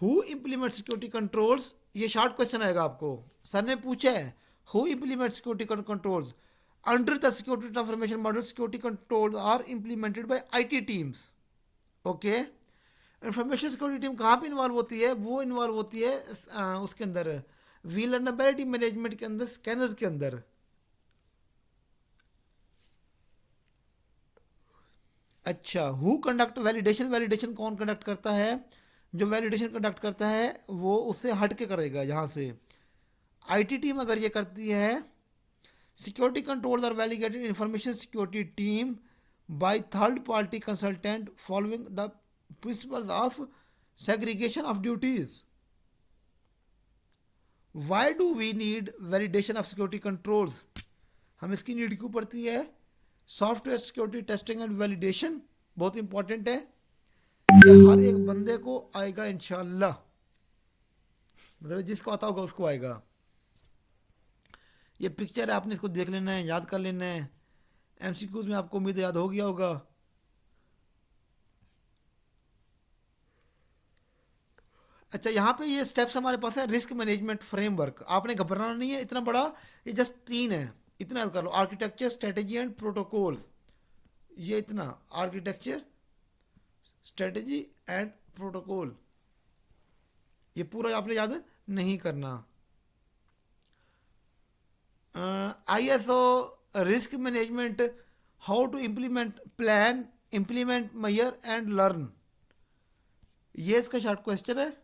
who implement security controls, ये शॉर्ट क्वेश्चन आएगा आपको, सर ने पूछा है। Who implement security controls under the security transformation model, security control are implemented by IT teams. Okay, information security team कहाँ पे involve होती है? वो इन्वॉल्व होती है उसके अंदर विलनबिलिटी मैनेजमेंट के अंदर, स्कैनर्स के अंदर। अच्छा, हु कंडक्ट वैलिडेशन, वैलिडेशन कौन कंडक्ट करता है? जो वैलिडेशन कंडक्ट करता है वो उससे हट के करेगा यहाँ से। आईटी टीम अगर ये करती है, security control are validated information security team by third party consultant following the principle of segregation of duties. Why do we need validation of security controls, हम इसकी नीड क्यों पड़ती है? Software security testing and validation बहुत important है, ये हर एक बंदे को आएगा इंशाल्लाह, मतलब जिसको आता होगा उसको आएगा। ये पिक्चर है, आपने इसको देख लेना है, याद कर लेना है। एमसीक्यूज में आपको उम्मीद है याद हो गया होगा। अच्छा, यहाँ पे ये स्टेप्स हमारे पास है। रिस्क मैनेजमेंट फ्रेमवर्क, आपने घबराना नहीं है इतना बड़ा, ये जस्ट 3 है, इतना याद कर लो। आर्किटेक्चर, स्ट्रेटेजी एंड प्रोटोकॉल, ये इतना, आर्किटेक्चर, स्ट्रेटेजी एंड प्रोटोकॉल, ये पूरा आपने याद नहीं करना। ISO risk management, how to implement plan, implement measure and learn, ये इसका शॉर्ट क्वेश्चन है।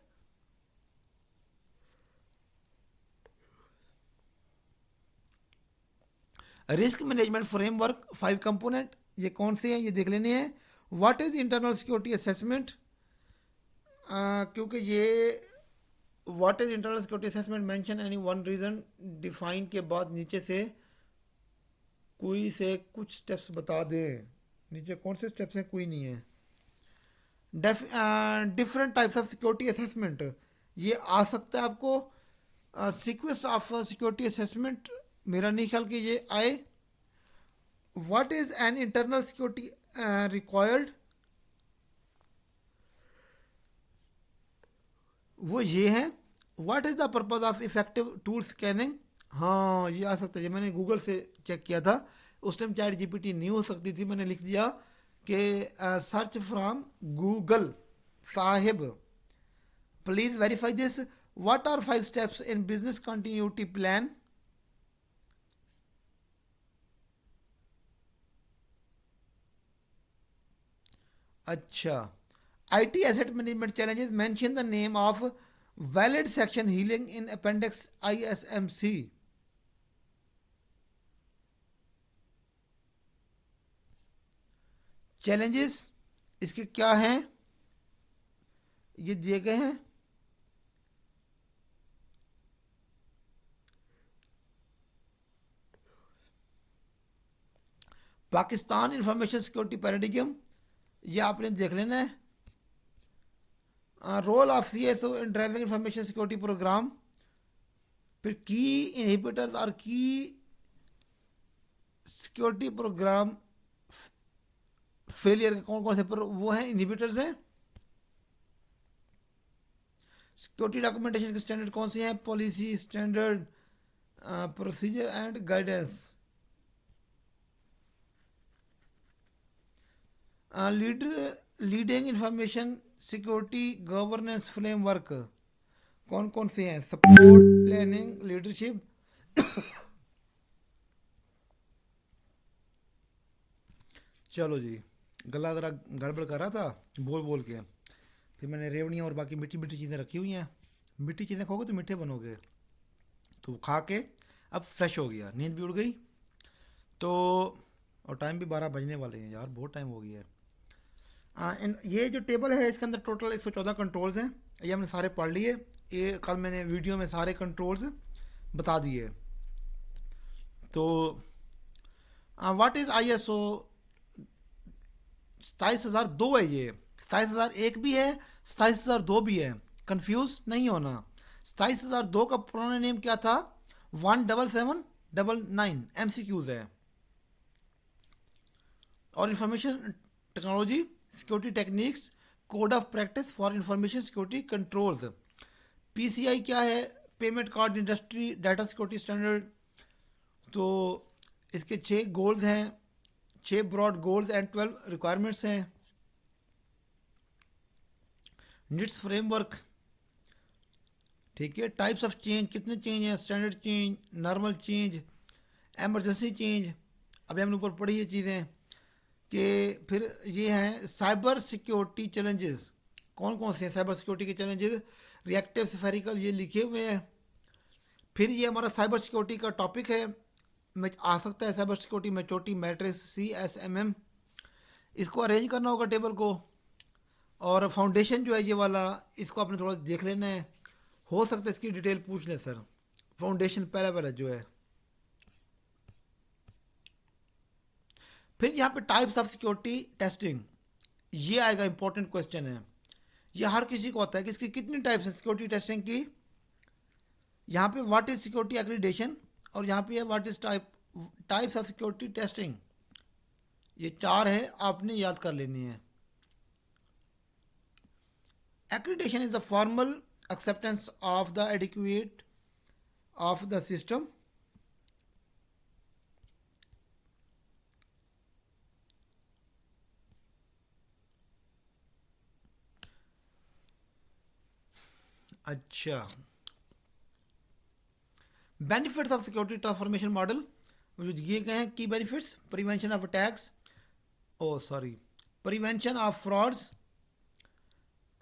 रिस्क मैनेजमेंट फ्रेमवर्क 5 कंपोनेंट, ये कौन से हैं ये देख लेने हैं। What is internal security assessment, क्योंकि ये what is internal security assessment mention any one reason define के बाद नीचे से कोई से कुछ स्टेप्स बता दें। नीचे कौन से स्टेप्स हैं? कोई नहीं है। Different types of security assessment, ये आ सकता है आपको। सीक्वेंस ऑफ सिक्योरिटी असेसमेंट, मेरा नहीं ख्याल कि ये आए। What is an internal security required, वो ये है। What is the purpose of effective tool scanning, हाँ ये आ सकता है। ये मैंने गूगल से चेक किया था, उस टाइम चैट जीपीटी नहीं हो सकती थी, मैंने लिख दिया कि search from Google Sahib, Please verify this. What are 5 steps in business continuity plan? अच्छा, IT asset management challenges. Mention the name of valid section healing in appendix ISMC. Challenges इसके क्या हैं, ये दिए गए हैं। पाकिस्तान इंफॉर्मेशन सिक्योरिटी पैराडिगम, ये आपने देख लेना है। Role of CSO in driving information security programme, फिर की इनहिबिटर्स और की सिक्योरिटी प्रोग्राम फेलियर के कौन कौन से वो हैं, इनहिबिटर्स हैं। सिक्योरिटी डॉक्यूमेंटेशन के स्टैंडर्ड कौन से हैं, policy standard, procedure and guidance. Leading information security governance framework कौन कौन से हैं, सपोर्ट, प्लानिंग, लीडरशिप। चलो जी, गला ज़रा गड़बड़ कर रहा था बोल बोल के, फिर मैंने रेवड़ियाँ और बाकी मीठी मीठी चीज़ें रखी हुई हैं। मीठी चीज़ें खाओगे तो मीठे बनोगे, तो खा के अब फ्रेश हो गया, नींद भी उड़ गई। तो और टाइम भी 12 बजने वाले हैं यार, बहुत टाइम हो गया है। ये जो टेबल है इसके अंदर टोटल 114 कंट्रोल्स हैं, ये हमने सारे पढ़ लिए। ये कल मैंने वीडियो में सारे कंट्रोल्स बता दिए। तो व्हाट इज़ ISO 27002 है, ये 27001 भी है, 27002 भी है, कंफ्यूज नहीं होना। 27002 का पुराना नेम क्या था, 17799 MCQs है। और information technology security techniques code of practice for information security controls. PCI क्या है, payment card industry data security standard. तो इसके 6 गोल्स हैं, 6 ब्रॉड गोल्स एंड 12 रिक्वायरमेंट्स हैं। निट्स फ्रेमवर्क, ठीक है। टाइप्स ऑफ चेंज, कितने चेंज हैं, standard change, normal change, emergency change. अभी हमने ऊपर पढ़ी ये चीज़ें कि फिर ये हैं साइबर सिक्योरिटी चैलेंजेस, कौन कौन से हैं साइबर सिक्योरिटी के चैलेंजेस, रिएक्टिव स्फेरिकल, ये लिखे हुए हैं। फिर ये हमारा साइबर सिक्योरिटी का टॉपिक है, में आ सकता है cyber security maturity matrix CSMM, इसको अरेंज करना होगा टेबल को। और फाउंडेशन जो है ये वाला, इसको आपने थोड़ा देख लेना है, हो सकता है इसकी डिटेल पूछ लें सर। फाउंडेशन पहला पहला जो है। फिर यहाँ पे टाइप्स ऑफ सिक्योरिटी टेस्टिंग, ये आएगा, इंपॉर्टेंट क्वेश्चन है ये, हर किसी को आता है कि इसकी कितनी टाइप्स है सिक्योरिटी टेस्टिंग की। यहाँ पे व्हाट इज सिक्योरिटी एक्रीडिटेशन, और यहाँ पे है what is types of security testing. ये 4 है, आपने याद कर लेनी है। Accreditation is the formal acceptance of the adequate of the system. अच्छा, benefits of security transformation model जो दिए गए हैं, की benefits, prevention of attacks, oh sorry, prevention of frauds,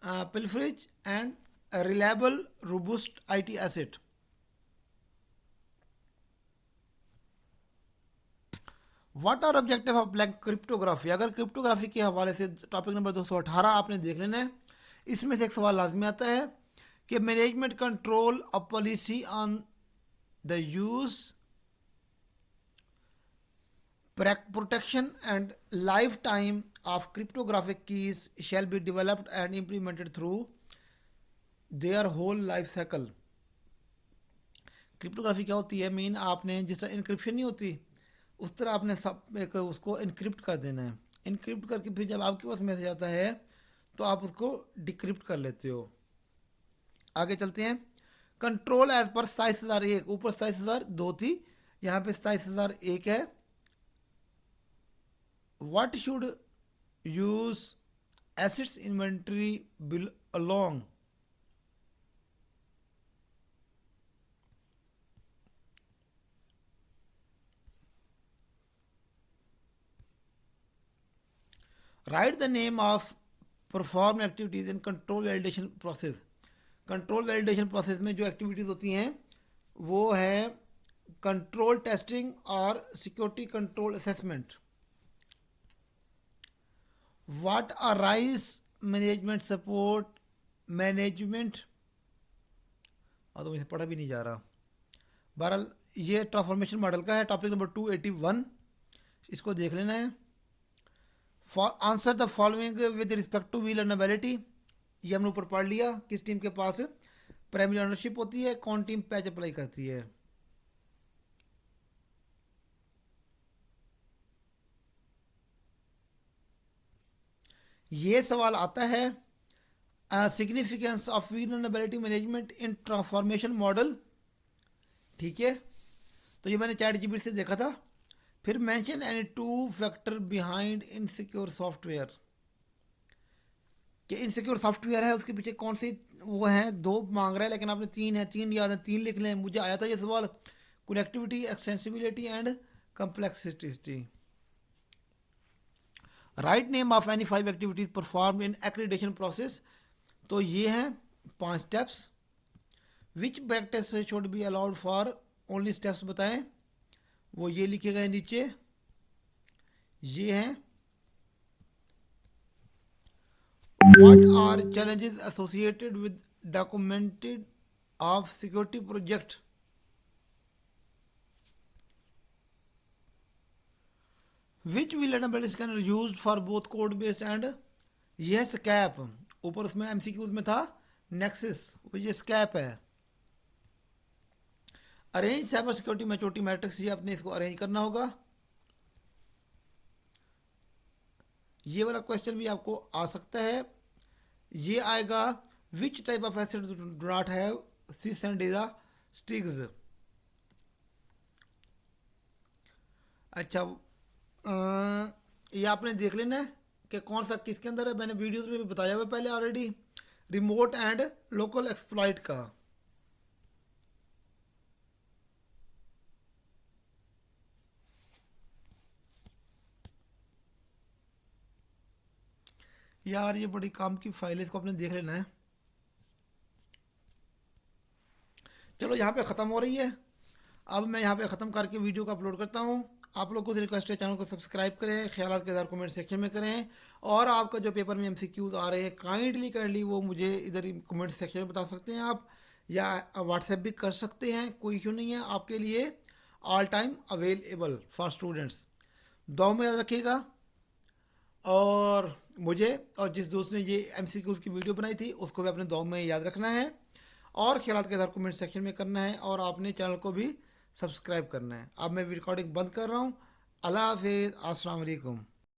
pilferage and reliable robust IT asset. What are objective of blank cryptography, अगर cryptography के हवाले से टॉपिक नंबर 218 आपने देख लेना है। इसमें से एक सवाल लाजमी आता है कि management control of policy on the use, protection and lifetime of cryptographic keys shall be developed and implemented through their whole life cycle. Cryptography क्या होती है, मीन आपने जिस तरह इनक्रिप्शन नहीं होती उस तरह आपने सब एक उसको इनक्रिप्ट कर देना है। इनक्रिप्ट करके फिर जब आपके पास मैसेज आता है तो आप उसको डिक्रिप्ट कर लेते हो। आगे चलते हैं। कंट्रोल एज पर 27,001, ऊपर 27,002 थी, यहाँ पे 27,001 है। What should use assets inventory bill along, write the name of perform activities in control validation process. Control validation process में जो एक्टिविटीज़ होती हैं वो है कंट्रोल टेस्टिंग और security control assessment. What are rise management support management, और तो मुझे पढ़ा भी नहीं जा रहा। बहरहाल ये ट्रांसफॉर्मेशन मॉडल का है, टॉपिक नंबर 281, इसको देख लेना है। Answer the following with respect two wheel लर्नेबिलिटी, ये हमने ऊपर पढ़ लिया। किस टीम के पास प्राइमरी ओनरशिप होती है, कौन टीम पैच अप्लाई करती है। ये सवाल आता है significance of wheel management in transformation model. ठीक है, तो ये मैंने ChatGPT से देखा था। फिर mention any two factor behind insecure software, कि इनसिक्योर सॉफ्टवेयर है उसके पीछे कौन सी वो है, दो मांग रहा है लेकिन आपने तीन है, तीन याद है, तीन लिख लें। मुझे आया था ये सवाल, connectivity, extensibility and complexity. Write name of any 5 activities perform in accreditation process, तो ये हैं 5 steps. Which practice should be allowed for, only steps बताएं, वो ये लिखे गए नीचे, ये हैं। What are challenges associated with documented of security project. Which will scanner use for both code based and, यह स्कैप, ऊपर उसमें MCQs में था नेक्सिस, वो ये स्कैप है। Arrange cyber security maturity matrix, ये अपने इसको अरेंज करना होगा। ये वाला क्वेश्चन भी आपको आ सकता है, ये आएगा which type of asset do not have CIS and STIGs. अच्छा, ये आपने देख लेना है कि कौन सा किसके अंदर है, मैंने वीडियोस में भी बताया हुआ पहले already, remote and local exploit का। यार ये बड़ी काम की फाइल है, इसको आपने देख लेना है। चलो यहाँ पे ख़त्म हो रही है, अब मैं यहाँ पे ख़त्म करके वीडियो को अपलोड करता हूँ। आप लोग को रिक्वेस्ट है चैनल को सब्सक्राइब करें, ख्यालात के इधर कमेंट सेक्शन में करें, और आपका जो पेपर में MCQs आ रहे हैं काइंडली वो मुझे इधर कमेंट सेक्शन में बता सकते हैं आप, या व्हाट्सएप भी कर सकते हैं, कोई इशू नहीं है आपके लिए, all time available for students. दुआ में याद रखिएगा, और मुझे और जिस दोस्त ने ये MCQs की वीडियो बनाई थी उसको भी अपने दुआ में याद रखना है, और ख्यालात के इधर कमेंट सेक्शन में करना है, और आपने चैनल को भी सब्सक्राइब करना है। अब मैं रिकॉर्डिंग बंद कर रहा हूँ। अल्लाह हाफिज़, अस्सलाम वालेकुम।